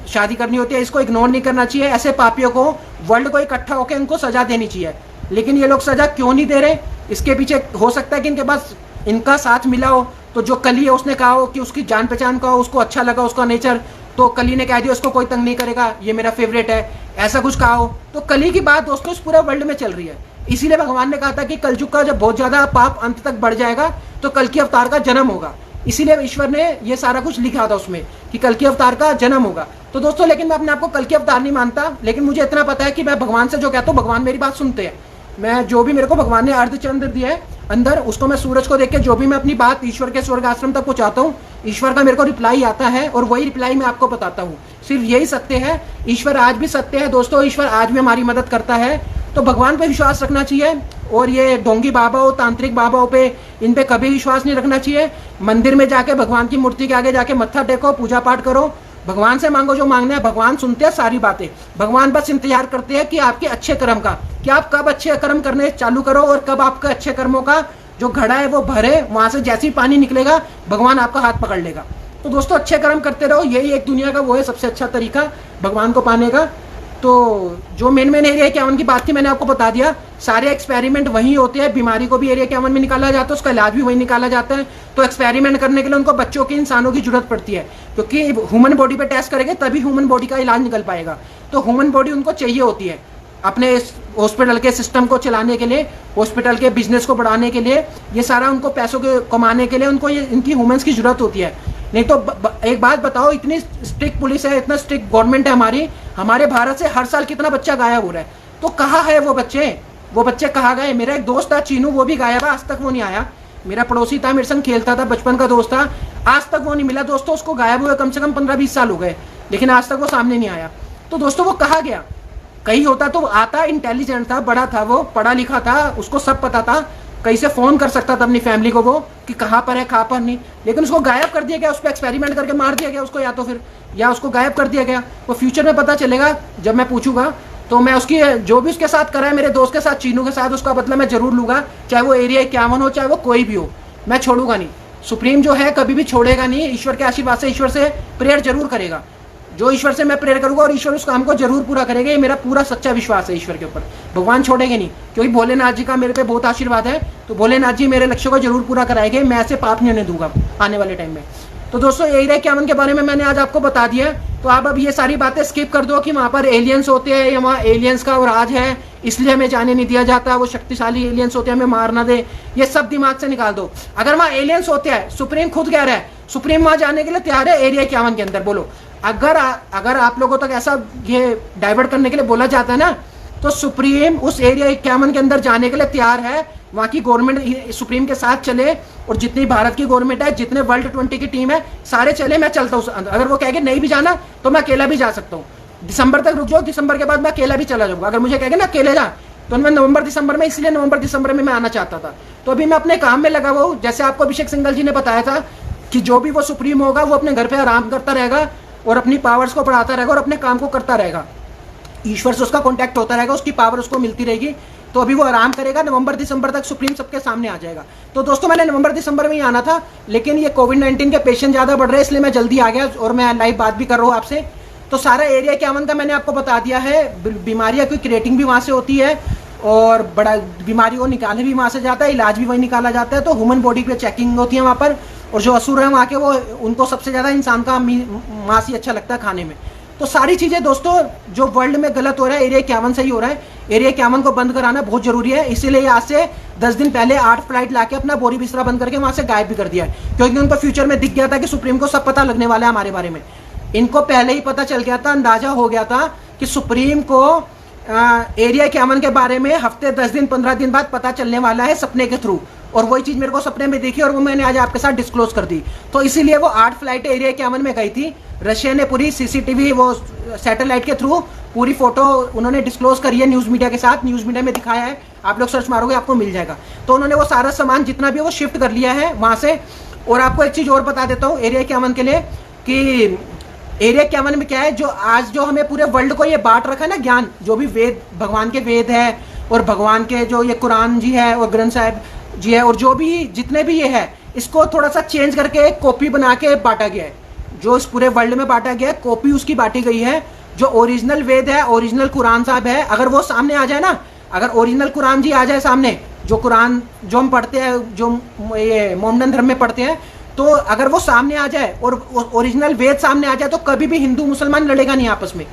शादी करनी होती है, इसको इग्नोर नहीं करना चाहिए। ऐसे पापियों को वर्ल्ड को इकट्ठा होकर इनको सजा देनी चाहिए। लेकिन ये लोग सजा क्यों नहीं दे रहे? इसके पीछे हो सकता है कि इनके पास इनका साथ मिला हो। तो जो कली है उसने कहा हो कि उसकी जान पहचान का हो, उसको अच्छा लगा उसका नेचर, तो कली ने कह दिया उसको कोई तंग नहीं करेगा, ये मेरा फेवरेट है, ऐसा कुछ कहा हो। तो कली की बात दोस्तों इस पूरे वर्ल्ड में चल रही है। इसीलिए भगवान ने कहा था कि कलयुग का जब बहुत ज्यादा पाप अंत तक बढ़ जाएगा तो कल की अवतार का जन्म होगा। इसीलिए ईश्वर ने ये सारा कुछ लिखा था उसमें कि कल की अवतार का जन्म होगा। तो दोस्तों लेकिन मैं अपने आप को कल की अवतार नहीं मानता, लेकिन मुझे इतना पता है कि मैं भगवान से जो कहता हूँ भगवान मेरी बात सुनते हैं। मैं जो भी मेरे को भगवान ने अर्धचंद्र दिया है अंदर, उसको मैं सूरज को देख के जो भी मैं अपनी बात ईश्वर के स्वर्ग आश्रम तक पहुंचाता हूँ, ईश्वर का मेरे को रिप्लाई आता है और वही रिप्लाई मैं आपको बताता हूँ। सिर्फ यही सत्य है। ईश्वर आज भी सत्य है दोस्तों। ईश्वर आज भी हमारी मदद करता है। तो भगवान पे विश्वास रखना चाहिए। और ये ढोंगी बाबाओं, तांत्रिक बाबाओं पे, इन पे कभी विश्वास नहीं रखना चाहिए। मंदिर में जाके भगवान की मूर्ति के आगे जाके मत्था टेको, पूजा पाठ करो, भगवान से मांगो जो मांगना है। भगवान सुनते हैं सारी बातें। भगवान बस इंतजार करते हैं कि आपके अच्छे कर्म का, कि आप कब अच्छे कर्म करने चालू करो और कब आपके अच्छे कर्मों का जो घड़ा है वो भरे। वहां से जैसे ही पानी निकलेगा भगवान आपका हाथ पकड़ लेगा। तो दोस्तों अच्छे कर्म करते रहो, यही एक दुनिया का वो है सबसे अच्छा तरीका भगवान को पाने का। तो जो मेन एरिया 51 की बात की मैंने आपको बता दिया। सारे एक्सपेरिमेंट वही होते हैं। बीमारी को भी एरिया 51 में निकाला जाता है, उसका इलाज भी वही निकाला जाता है। तो एक्सपेरिमेंट करने के लिए उनको बच्चों की, इंसानों की जरूरत पड़ती है, क्योंकि ह्यूमन बॉडी पे टेस्ट करेंगे तभी ह्यूमन बॉडी का इलाज निकल पाएगा। तो ह्यूमन बॉडी उनको चाहिए होती है। अपने इस हॉस्पिटल के सिस्टम को चलाने के लिए, हॉस्पिटल के बिजनेस को बढ़ाने के लिए, ये सारा उनको पैसों के कमाने के लिए उनको ये इनकी ह्यूमंस की जरूरत होती है। नहीं तो एक बात बताओ, इतनी स्ट्रिक्ट पुलिस है, इतना स्ट्रिक्ट गवर्नमेंट है हमारी, हमारे भारत से हर साल कितना बच्चा गायब हो रहा है, तो कहाँ है वो बच्चे कहाँ गए? मेरा एक दोस्त था चीनू, वो भी गायब है, आज तक वो नहीं आया। मेरा पड़ोसी था, मेरे संग खेलता था, बचपन का दोस्त था, आज तक वो नहीं मिला दोस्तों। उसको गायब हुए कम से कम 15-20 साल हो गए, लेकिन आज तक वो सामने नहीं आया। तो दोस्तों वो कहाँ गया? कहीं होता तो आता, इंटेलिजेंट था, बड़ा था, वो पढ़ा लिखा था, उसको सब पता था, कहीं से फोन कर सकता था अपनी फैमिली को वो कि कहाँ पर है कहाँ पर नहीं, लेकिन उसको गायब कर दिया गया, उस पर एक्सपेरिमेंट करके मार दिया गया उसको, या उसको गायब कर दिया गया। वो फ्यूचर में पता चलेगा, जब मैं पूछूंगा तो मैं उसकी जो भी उसके साथ करा है, मेरे दोस्त के साथ, चीनू के साथ, उसका बदला मैं जरूर लूंगा, चाहे वो एरिया 51 हो, चाहे वो कोई भी हो, मैं छोड़ूंगा नहीं। सुप्रीम जो है कभी भी छोड़ेगा नहीं, ईश्वर के आशीर्वाद से, ईश्वर से प्रेयर जरूर करेगा, जो ईश्वर से मैं प्रेयर करूंगा और ईश्वर उस काम को जरूर पूरा करेगा, ये मेरा पूरा सच्चा विश्वास है ईश्वर के ऊपर। भगवान छोड़ेंगे नहीं, क्योंकि भोलेनाथ जी का मेरे पे बहुत आशीर्वाद है, तो भोलेनाथ जी मेरे लक्ष्य को जरूर पूरा कराएंगे, मैं ऐसे पाप नहीं होने दूंगा आने वाले टाइम में। तो दोस्तों एरिया 51 के बारे में मैंने आज आपको बता दिया, तो आप अब ये सारी बातें स्किप कर दो कि वहाँ पर एलियंस होते हैं या वहाँ एलियंस का राज है इसलिए हमें जाने नहीं दिया जाता, वो शक्तिशाली एलियंस होते हैं हमें मार ना दे, ये सब दिमाग से निकाल दो। अगर वहाँ एलियंस होते हैं, सुप्रीम खुद कह रहा है, सुप्रीम वहाँ जाने के लिए तैयार है एरिया 51 के अंदर। बोलो, अगर आप लोगों तक ऐसा ये डाइवर्ट करने के लिए बोला जाता है ना, तो सुप्रीम उस एरिया 51 के अंदर जाने के लिए तैयार है, वहाँ की गवर्नमेंट सुप्रीम के साथ चले, और जितनी भारत की गवर्नमेंट है, जितने वर्ल्ड 20 की टीम है, सारे चले, मैं चलता हूँ। अगर वो कहेंगे नहीं भी जाना तो मैं अकेला भी जा सकता हूँ, दिसंबर तक रुक जाओ, दिसंबर के बाद मैं अकेला भी चला जाऊंगा। अगर मुझे कहेंगे ना अकेले जा, तो मैं नवंबर दिसंबर में, इसलिए नवंबर दिसंबर में मैं आना चाहता था। तो अभी मैं अपने काम में लगा हुआ हूँ, जैसे आपको अभिषेक सिंघल जी ने बताया था कि जो भी वो सुप्रीम होगा वो अपने घर पे आराम करता रहेगा और अपनी पावर्स को बढ़ाता रहेगा और अपने काम को करता रहेगा, ईश्वर से उसका कॉन्टैक्ट होता रहेगा, उसकी पावर उसको मिलती रहेगी। तो अभी वो आराम करेगा, नवंबर दिसंबर तक सुप्रीम सबके सामने आ जाएगा। तो दोस्तों मैंने नवंबर दिसंबर में ही आना था, लेकिन ये कोविड-19 के पेशेंट ज़्यादा बढ़ रहे हैं, इसलिए मैं जल्दी आ गया और मैं लाइव बात भी कर रहा हूँ आपसे। तो सारा एरिया 51 का मैंने आपको बता दिया है, बीमारियाँ की क्रिएटिंग भी वहाँ से होती है और बड़ा बीमारी को निकालने भी वहाँ से जाता है, इलाज भी वहीं निकाला जाता है। तो ह्यूमन बॉडी पे चेकिंग होती है वहाँ पर, और जो असुर है वहाँ के, वो उनको सबसे ज़्यादा इंसान का मांस ही अच्छा लगता है खाने में। तो सारी चीज़ें दोस्तों जो वर्ल्ड में गलत हो रहा है, एरिया 51 से ही हो रहा है। एरिया 51 को बंद कराना बहुत जरूरी है, इसीलिए आज से 10 दिन पहले 8 फ्लाइट लाके अपना बोरी बिस्तरा बंद करके वहाँ से गायब भी कर दिया है, क्योंकि उनको फ्यूचर में दिख गया था कि सुप्रीम को सब पता लगने वाला है हमारे बारे में। इनको पहले ही पता चल गया था, अंदाजा हो गया था कि सुप्रीम को एरिया 51 के बारे में हफ्ते 10 दिन 15 दिन बाद पता चलने वाला है सपने के थ्रू, और वही चीज़ मेरे को सपने में देखी और वो मैंने आज आपके साथ डिस्क्लोज कर दी। तो इसीलिए वो 8 फ्लाइट एरिया 51 में गई थी, रशिया ने पूरी सीसीटीवी वो सैटेलाइट के थ्रू पूरी फोटो उन्होंने डिस्क्लोज करी है न्यूज़ मीडिया के साथ, न्यूज़ मीडिया में दिखाया है, आप लोग सर्च मारोगे आपको मिल जाएगा। तो उन्होंने वो सारा सामान जितना भी वो शिफ्ट कर लिया है वहाँ से। और आपको एक चीज़ और बता देता हूँ एरिया 51 के लिए कि एरिया 51 में क्या है, जो आज जो हमें पूरे वर्ल्ड को ये बांट रखा है ना ज्ञान, जो भी वेद, भगवान के वेद है और भगवान के जो ये कुरान जी है और ग्रंथ साहिब जी है, और जो भी जितने भी ये है, इसको थोड़ा सा चेंज करके एक कॉपी बना के बांटा गया है, जो इस पूरे वर्ल्ड में बांटा गया है, कॉपी उसकी बांटी गई है। जो ओरिजिनल वेद है, ओरिजिनल कुरान साहब है, अगर वो सामने आ जाए ना, अगर ओरिजिनल कुरान जी आ जाए सामने, जो कुरान जो हम पढ़ते हैं, जो ये मोहम्मदन धर्म में पढ़ते हैं, तो अगर वो सामने आ जाए और ओरिजिनल वेद सामने आ जाए, तो कभी भी हिंदू मुसलमान लड़ेगा नहीं आपस में,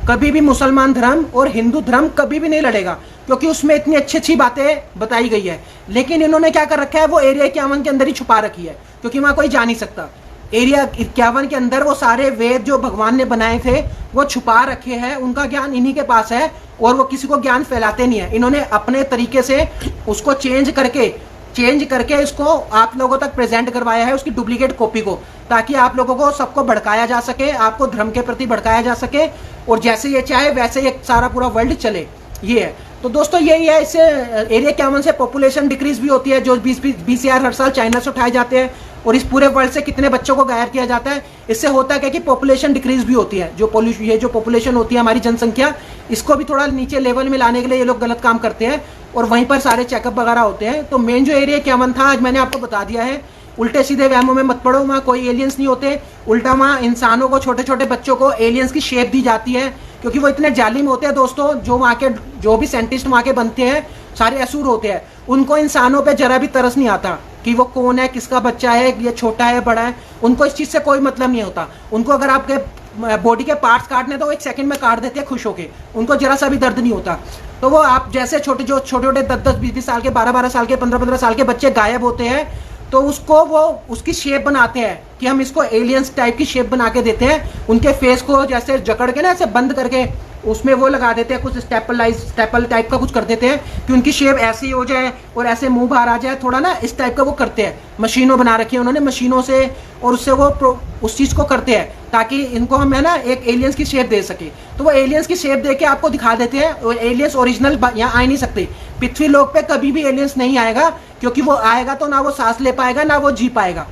कभी भी मुसलमान धर्म और हिंदू धर्म कभी भी नहीं लड़ेगा, क्योंकि उसमें इतनी अच्छी अच्छी बातें बताई गई है। लेकिन इन्होंने क्या कर रखा है, वो एरिया 51 के अंदर ही छुपा रखी है, क्योंकि वहाँ कोई जा नहीं सकता। एरिया 51 के अंदर वो सारे वेद जो भगवान ने बनाए थे वो छुपा रखे हैं, उनका ज्ञान इन्हीं के पास है और वो किसी को ज्ञान फैलाते नहीं है। इन्होंने अपने तरीके से उसको चेंज करके इसको आप लोगों तक प्रेजेंट करवाया है, उसकी डुप्लीकेट कॉपी को, ताकि आप लोगों को सबको भड़काया जा सके, आपको धर्म के प्रति भड़काया जा सके, और जैसे ये चाहे वैसे ये सारा पूरा वर्ल्ड चले, ये है। तो दोस्तों यही है, इससे एरिया 51 से पॉपुलेशन डिक्रीज भी होती है, जो 20,000 हर साल चाइना से उठाए जाते हैं, और इस पूरे वर्ल्ड से कितने बच्चों को गायब किया जाता है, इससे होता है कि पॉपुलेशन डिक्रीज भी होती है। जो पॉपुलेशन होती है हमारी जनसंख्या, इसको भी थोड़ा नीचे लेवल में लाने के लिए ये लोग गलत काम करते हैं, और वहीं पर सारे चेकअप वगैरह होते हैं। तो मेन जो एरिया 51 था आज मैंने आपको बता दिया है। उल्टे सीधे वहमों में मत पड़ो, वहाँ कोई एलियंस नहीं होते, उल्टा वहाँ इंसानों को, छोटे छोटे बच्चों को एलियंस की शेप दी जाती है, क्योंकि वो इतने जालिम होते हैं दोस्तों। जो वहाँ के जो भी साइंटिस्ट वहाँ के बनते हैं सारे असुर होते हैं, उनको इंसानों पे जरा भी तरस नहीं आता कि वो कौन है, किसका बच्चा है, ये छोटा है बड़ा है, उनको इस चीज़ से कोई मतलब नहीं होता। उनको अगर आपके बॉडी के पार्ट्स काटने तो 1 सेकंड में काट देते हैं खुश होके, उनको जरा सा भी दर्द नहीं होता। तो वो आप जैसे छोटे 10-10 20-20 साल के 12-12 साल के 15-15 साल के बच्चे गायब होते हैं, तो उसको वो उसकी शेप बनाते हैं कि हम इसको एलियंस टाइप की शेप बना के देते हैं। उनके फेस को जैसे जकड़ के ना ऐसे बंद करके उसमें वो लगा देते हैं, कुछ स्टेपल टाइप का कुछ कर देते हैं कि उनकी शेप ऐसी हो जाए और ऐसे मुंह बाहर आ जाए, थोड़ा ना इस टाइप का वो करते हैं। मशीनों बना रखी है उन्होंने, मशीनों से, और उससे वो उस चीज़ को करते हैं ताकि इनको हम है ना एक एलियंस की शेप दे सके। तो वो एलियंस की शेप दे के आपको दिखा देते हैं। और एलियंस ओरिजिनल यहाँ आ नहीं सकते, पृथ्वी लोक पे कभी भी एलियंस नहीं आएगा, क्योंकि वो आएगा तो ना वो सांस ले पाएगा ना वो जी पाएगा।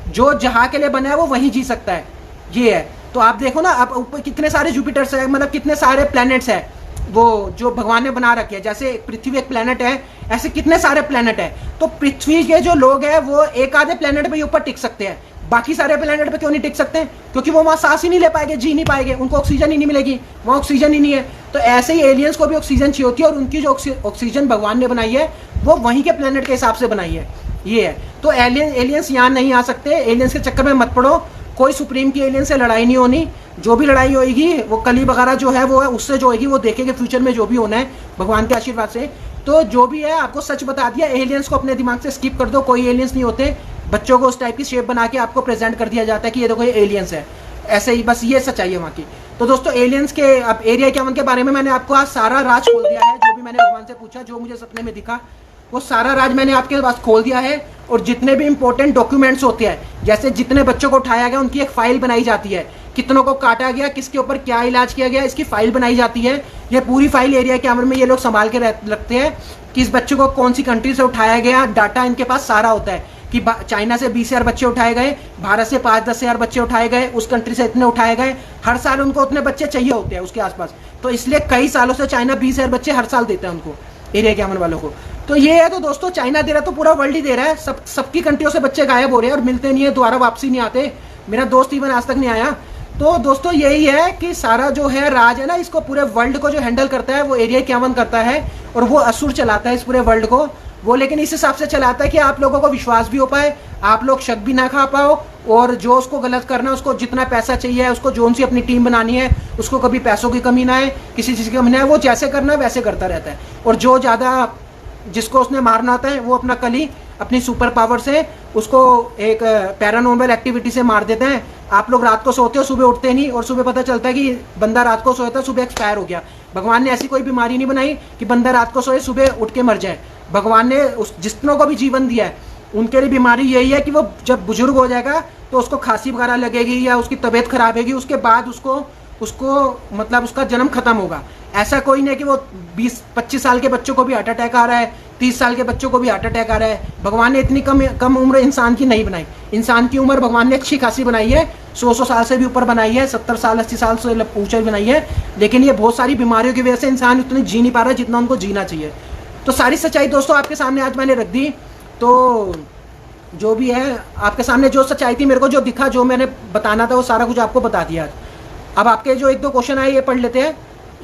जो जहाँ के लिए बना है वो वहीं जी सकता है, ये है। तो आप देखो ना, आप ऊपर कितने सारे जुपिटर्स है, मतलब कितने सारे प्लैनेट्स है वो जो भगवान ने बना रखे हैं। जैसे पृथ्वी एक प्लैनेट है, ऐसे कितने सारे प्लैनेट है। तो पृथ्वी के जो लोग हैं वो एक आधे प्लैनेट पे ऊपर टिक सकते हैं, बाकी सारे प्लैनेट पे क्यों नहीं टिक सकते? क्योंकि वो वहाँ सांस ही नहीं ले पाएंगे, जी नहीं पाएंगे, उनको ऑक्सीजन ही नहीं मिलेगी, वहाँ ऑक्सीजन ही नहीं है। तो ऐसे ही एलियंस को भी ऑक्सीजन चाहिए होती है, और उनकी जो ऑक्सीजन भगवान ने बनाई है वो वहीं के प्लैनेट के हिसाब से बनाई है, ये है। तो एलियंस यहाँ नहीं आ सकते, एलियंस के चक्कर में मत पड़ो। कोई सुप्रीम की एलियन से लड़ाई नहीं होनी, जो भी लड़ाई होगी वो कली वगैरह जो है वो है उससे जो होगी वो देखेंगे फ्यूचर में जो भी होना है भगवान के आशीर्वाद से। तो जो भी है आपको सच बता दिया, एलियंस को अपने दिमाग से स्किप कर दो, कोई एलियंस नहीं होते। बच्चों को उस टाइप की शेप बना के आपको प्रेजेंट कर दिया जाता है कि ये देखो ये एलियंस है, ऐसे ही, बस ये सच्चाई है वहाँ की। तो दोस्तों एलियंस के अब एरिया 51 के बारे में मैंने आपको आज सारा राज खोल दिया है। जो भी मैंने भगवान से पूछा, जो मुझे सपने में दिखा, वो सारा राज मैंने आपके पास खोल दिया है। और जितने भी इंपॉर्टेंट डॉक्यूमेंट्स होते हैं, जैसे जितने बच्चों को उठाया गया उनकी एक फाइल बनाई जाती है, कितनों को काटा गया, किसके ऊपर क्या इलाज किया गया, इसकी फाइल बनाई जाती है। ये पूरी फाइल एरिया 51 में ये लोग संभाल के रखते हैं कि इस बच्चे को कौन सी कंट्री से उठाया गया, डाटा इनके पास सारा होता है कि चाइना से 20,000 बच्चे उठाए गए, भारत से 5-10 हज़ार बच्चे उठाए गए, उस कंट्री से इतने उठाए गए। हर साल उनको उतने बच्चे चाहिए होते हैं उसके आसपास। तो इसलिए कई सालों से चाइना 20,000 बच्चे हर साल देता है उनको, एरिया 51 वालों को। तो ये है। तो दोस्तों चाइना दे रहा तो पूरा वर्ल्ड ही दे रहा है, सबकी कंट्रियों से बच्चे गायब हो रहे हैं और मिलते नहीं है, दोबारा वापसी नहीं आते। मेरा दोस्त इवन आज तक नहीं आया। तो दोस्तों यही है कि सारा जो है राज है ना, इसको पूरे वर्ल्ड को जो हैंडल करता है वो एरिया 51 करता है, और वो असुर चलाता है इस पूरे वर्ल्ड को वो। लेकिन इस हिसाब से चलाता है कि आप लोगों को विश्वास भी हो पाए, आप लोग शक भी ना खा पाओ, और जो उसको गलत करना है, उसको जितना पैसा चाहिए, उसको जोन सी अपनी टीम बनानी है, उसको कभी पैसों की कमी ना है, किसी चीज़ की कमी ना है, वो जैसे करना है वैसे करता रहता है। और जो ज़्यादा जिसको उसने मारना आता है वो अपना कली अपनी सुपर पावर से उसको एक पैरानॉर्मल एक्टिविटी से मार देते हैं। आप लोग रात को सोते हो, सुबह उठते नहीं, और सुबह पता चलता है कि बंदा रात को सोया था, सुबह एक्सपायर हो गया। भगवान ने ऐसी कोई बीमारी नहीं बनाई कि बंदा रात को सोए सुबह उठ के मर जाए। भगवान ने उस जितनों को भी जीवन दिया है उनके लिए बीमारी यही है कि वो जब बुजुर्ग हो जाएगा तो उसको खांसी वगैरह लगेगी या उसकी तबीयत खराब होगी, उसके बाद उसको मतलब उसका जन्म खत्म होगा। ऐसा कोई नहीं कि वो 20-25 साल के बच्चों को भी हार्ट अटैक आ रहा है, 30 साल के बच्चों को भी हार्ट अटैक आ रहा है। भगवान ने इतनी कम उम्र इंसान की नहीं बनाई। इंसान की उम्र भगवान ने अच्छी खासी बनाई है, 100 साल से भी ऊपर बनाई है, 70 साल 80 साल से ऊंचाई बनाई है। लेकिन ये बहुत सारी बीमारियों की वजह से इंसान उतनी जी नहीं पा रहा है जितना उनको जीना चाहिए। तो सारी सच्चाई दोस्तों आपके सामने आज मैंने रख दी। तो जो भी है आपके सामने जो सच्चाई थी, मेरे को जो दिखा, जो मैंने बताना था वो सारा कुछ आपको बता दिया। अब आपके जो 1-2 क्वेश्चन आए ये पढ़ लेते हैं।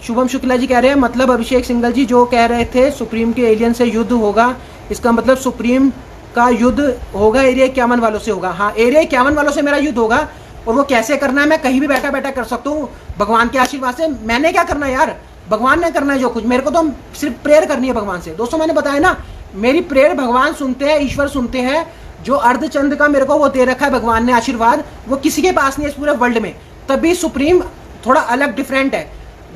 शुभम शुक्ला जी कह रहे हैं, मतलब अभिषेक सिंघल जी जो कह रहे थे सुप्रीम के एलियन से युद्ध होगा, इसका मतलब सुप्रीम का युद्ध होगा एरिया 51 वालों से होगा। हाँ, एरिया 51 वालों से मेरा युद्ध होगा, और वो कैसे करना है मैं कहीं भी बैठा बैठा कर सकता हूँ भगवान के आशीर्वाद से। मैंने क्या करना है यार, भगवान ने करना है जो कुछ, मेरे को तो सिर्फ प्रेयर करनी है भगवान से। दोस्तों मैंने बताया ना, मेरी प्रेयर भगवान सुनते हैं, ईश्वर सुनते हैं। जो अर्धचंद्र का मेरे को वो दे रखा है भगवान ने आशीर्वाद, वो किसी के पास नहीं है इस पूरे वर्ल्ड में। तभी सुप्रीम थोड़ा अलग डिफरेंट है।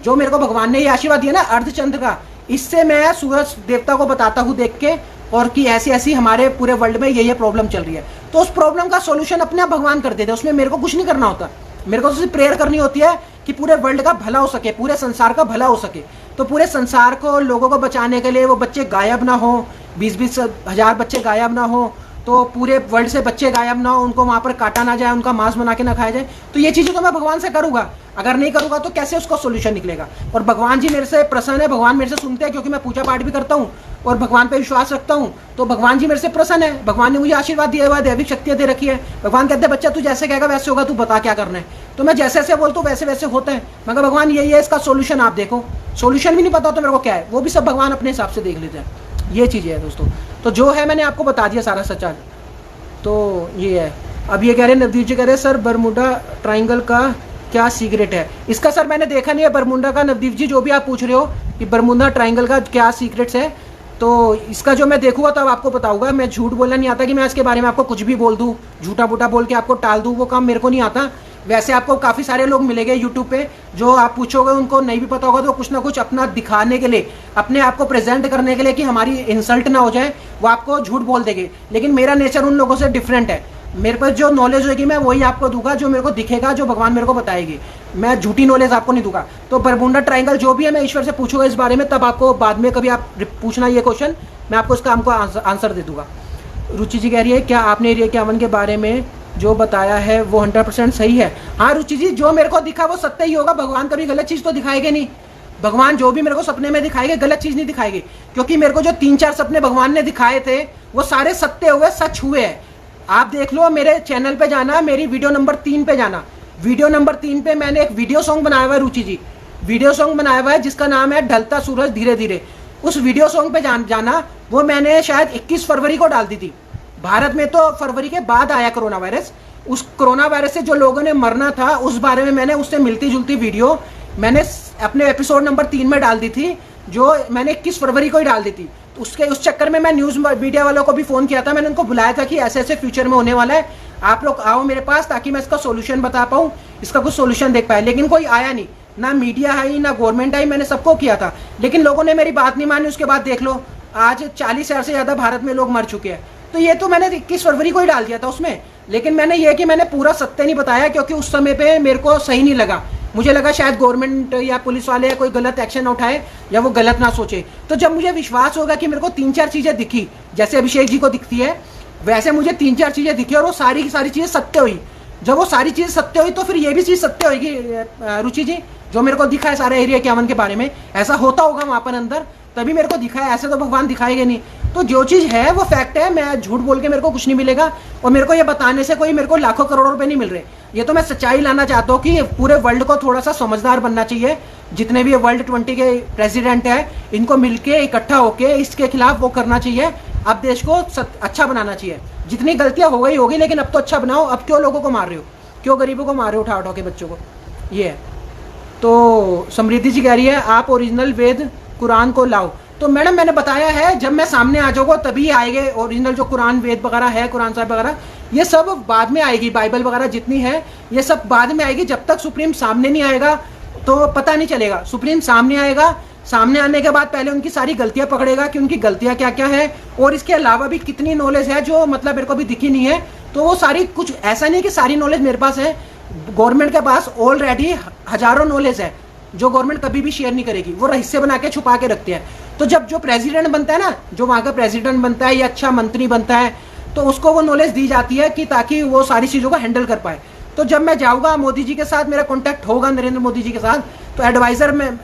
जो मेरे को भगवान ने ये आशीर्वाद दिया ना अर्धचंद्र का, इससे मैं सूरज देवता को बताता हूँ देख के, और कि ऐसी ऐसी हमारे पूरे वर्ल्ड में ये प्रॉब्लम चल रही है। तो उस प्रॉब्लम का सोल्यूशन अपने आप भगवान कर देते हैं, उसमें मेरे को कुछ नहीं करना होता। मेरे को तो सिर्फ प्रेयर करनी होती है कि पूरे वर्ल्ड का भला हो सके, पूरे संसार का भला हो सके। तो पूरे संसार को, लोगों को बचाने के लिए वो बच्चे गायब ना हो, 20-20 हज़ार बच्चे गायब ना हो, तो पूरे वर्ल्ड से बच्चे गायब ना हो, उनको वहाँ पर काटा ना जाए, उनका मांस बना के ना खाया जाए। तो ये चीज़ें तो मैं भगवान से करूँगा। अगर नहीं करूँगा तो कैसे उसका सोल्यूशन निकलेगा। और भगवान जी मेरे से प्रसन्न है, भगवान मेरे से सुनते हैं, क्योंकि मैं पूजा पाठ भी करता हूँ और भगवान पे विश्वास रखता हूँ। तो भगवान जी मेरे से प्रसन्न है, भगवान ने मुझे आशीर्वाद दिया हुआ है, दैविक शक्तियाँ दे रखी है। भगवान कहते हैं बच्चा तू जैसे कहेगा वैसे होगा, तू बता क्या करना है। तो मैं जैसे जैसे बोलता हूँ वैसे वैसे होता है। मगर भगवान यही है, इसका सोल्यूशन आप देखो। सोल्यूशन भी नहीं पता तो मेरे को क्या है, वो भी सब भगवान अपने हिसाब से देख लेते हैं। ये चीज़ें है दोस्तों। तो जो है मैंने आपको बता दिया सारा सच्चा। तो ये है। अब ये कह रहे हैं, नवदीप जी कह रहे हैं सर बरमुडा ट्राइंगल का क्या सीक्रेट है इसका? सर मैंने देखा नहीं है बरमुंडा का, नवदीप जी जो भी आप पूछ रहे हो कि बरमुंडा ट्रायंगल का क्या सीक्रेट्स है, तो इसका जो मैं देखूंगा तब आपको बताऊंगा। मैं झूठ बोलना नहीं आता कि मैं इसके बारे में आपको कुछ भी बोल दूं, झूठा बूटा बोल के आपको टाल दूं, वो काम मेरे को नहीं आता। वैसे आपको काफ़ी सारे लोग मिलेंगे यूट्यूब पे जो आप पूछोगे उनको नहीं भी पता होगा, तो कुछ ना कुछ अपना दिखाने के लिए, अपने आप को प्रेजेंट करने के लिए कि हमारी इंसल्ट ना हो जाए, वो आपको झूठ बोल देंगे। लेकिन मेरा नेचर उन लोगों से डिफरेंट है। मेरे पास जो नॉलेज होगी मैं वही आपको दूंगा, जो मेरे को दिखेगा, जो भगवान मेरे को बताएगी। मैं झूठी नॉलेज आपको नहीं दूंगा। तो बरमुंडा ट्रायंगल जो भी है मैं ईश्वर से पूछूंगा इस बारे में, तब आपको बाद में कभी आप पूछना ये क्वेश्चन, मैं आपको इसका हमको आंसर दे दूंगा। रुचि जी कह रही है क्या आपने एरिया 51 के बारे में जो बताया है वो 100% सही है? हाँ रुचि जी, जो मेरे को दिखा वो सत्य ही होगा। भगवान कभी गलत चीज़ तो दिखाएंगे नहीं। भगवान जो भी मेरे को सपने में दिखाएंगे गलत चीज़ नहीं दिखाएंगे, क्योंकि मेरे को जो 3-4 सपने भगवान ने दिखाए थे वो सारे सत्य हुए, सच हुए हैं। आप देख लो, मेरे चैनल पे जाना, मेरी वीडियो नंबर 3 पे जाना। वीडियो नंबर 3 पे मैंने एक वीडियो सॉन्ग बनाया हुआ है रुचि जी, वीडियो सॉन्ग बनाया हुआ है जिसका नाम है ढलता सूरज धीरे धीरे। उस वीडियो सॉन्ग पे जाना, वो मैंने शायद 21 फरवरी को डाल दी थी। भारत में तो फरवरी के बाद आया कोरोना वायरस। उस कोरोना वायरस से जो लोगों ने मरना था उस बारे में मैंने उससे मिलती जुलती वीडियो मैंने अपने एपिसोड नंबर 3 में डाल दी थी, जो मैंने 21 फरवरी को ही डाल दी थी। उस चक्कर में मैं न्यूज़ मीडिया वालों को भी फ़ोन किया था, मैंने उनको बुलाया था कि ऐसे ऐसे फ्यूचर में होने वाला है, आप लोग आओ मेरे पास ताकि मैं इसका सोल्यूशन बता पाऊँ, इसका कुछ सोल्यूशन देख पाए। लेकिन कोई आया नहीं, ना मीडिया आई ना गवर्नमेंट आई। मैंने सबको किया था लेकिन लोगों ने मेरी बात नहीं मानी। उसके बाद देख लो आज 40,000 से ज़्यादा भारत में लोग मर चुके हैं। तो ये तो मैंने 21 फरवरी को ही डाल दिया था उसमें, लेकिन मैंने ये कि मैंने पूरा सत्य नहीं बताया, क्योंकि उस समय पे मेरे को सही नहीं लगा। मुझे लगा शायद गवर्नमेंट या पुलिस वाले या कोई गलत एक्शन उठाए या वो गलत ना सोचे। तो जब मुझे विश्वास होगा कि मेरे को 3-4 चीज़ें दिखी, जैसे अभिषेक जी को दिखती है वैसे मुझे 3-4 चीज़ें दिखी और वो सारी की सारी चीज़ें सत्य हुई। जब वो सारी चीज़ सत्य हुई तो फिर ये भी चीज़ सत्य होगी रुचि जी, जो मेरे को दिखा है सारे एरिया 51 के बारे में, ऐसा होता होगा वहाँ पर अंदर, तभी मेरे को दिखा है। ऐसे तो भगवान दिखाएंगे नहीं। तो जो चीज़ है वो फैक्ट है, मैं झूठ बोल के मेरे को कुछ नहीं मिलेगा, और मेरे को ये बताने से कोई मेरे को लाखों करोड़ों रुपए नहीं मिल रहे। ये तो मैं सच्चाई लाना चाहता हूँ कि पूरे वर्ल्ड को थोड़ा सा समझदार बनना चाहिए। जितने भी वर्ल्ड 20 के प्रेसिडेंट है इनको मिलके इकट्ठा होके इसके खिलाफ वो करना चाहिए। अब देश को अच्छा बनाना चाहिए। जितनी गलतियाँ हो गई होगी, लेकिन अब तो अच्छा बनाओ। अब क्यों लोगों को मार रहे हो, क्यों गरीबों को मार रहे हो उठा उठा के बच्चों को? ये है। तो समृद्धि जी कह रही है आप ओरिजिनल वेद कुरान को लाओ। तो मैडम मैंने बताया है, जब मैं सामने आ जाऊंगा तभी आएंगे ओरिजिनल जो कुरान वेद वगैरह है, कुरान साहब वगैरह, ये सब बाद में आएगी। बाइबल वगैरह जितनी है ये सब बाद में आएगी। जब तक सुप्रीम सामने नहीं आएगा तो पता नहीं चलेगा। सुप्रीम सामने आएगा, सामने आने के बाद पहले उनकी सारी गलतियां पकड़ेगा कि उनकी गलतियां क्या क्या है, और इसके अलावा भी कितनी नॉलेज है जो मतलब मेरे को भी दिखी नहीं है। तो वो सारी, कुछ ऐसा नहीं कि सारी नॉलेज मेरे पास है, गवर्नमेंट के पास ऑलरेडी हजारों नॉलेज है जो गवर्नमेंट कभी भी शेयर नहीं करेगी, वो रहस्य बना के छुपा के रखते हैं। तो जब जो प्रेसिडेंट बनता है ना, जो वहाँ का प्रेसिडेंट बनता है या अच्छा मंत्री बनता है, तो उसको वो नॉलेज दी जाती है कि ताकि वो सारी चीज़ों को हैंडल कर पाए। तो जब मैं जाऊँगा मोदी जी के साथ, मेरा कॉन्टैक्ट होगा नरेंद्र मोदी जी के साथ, तो एडवाइज़र में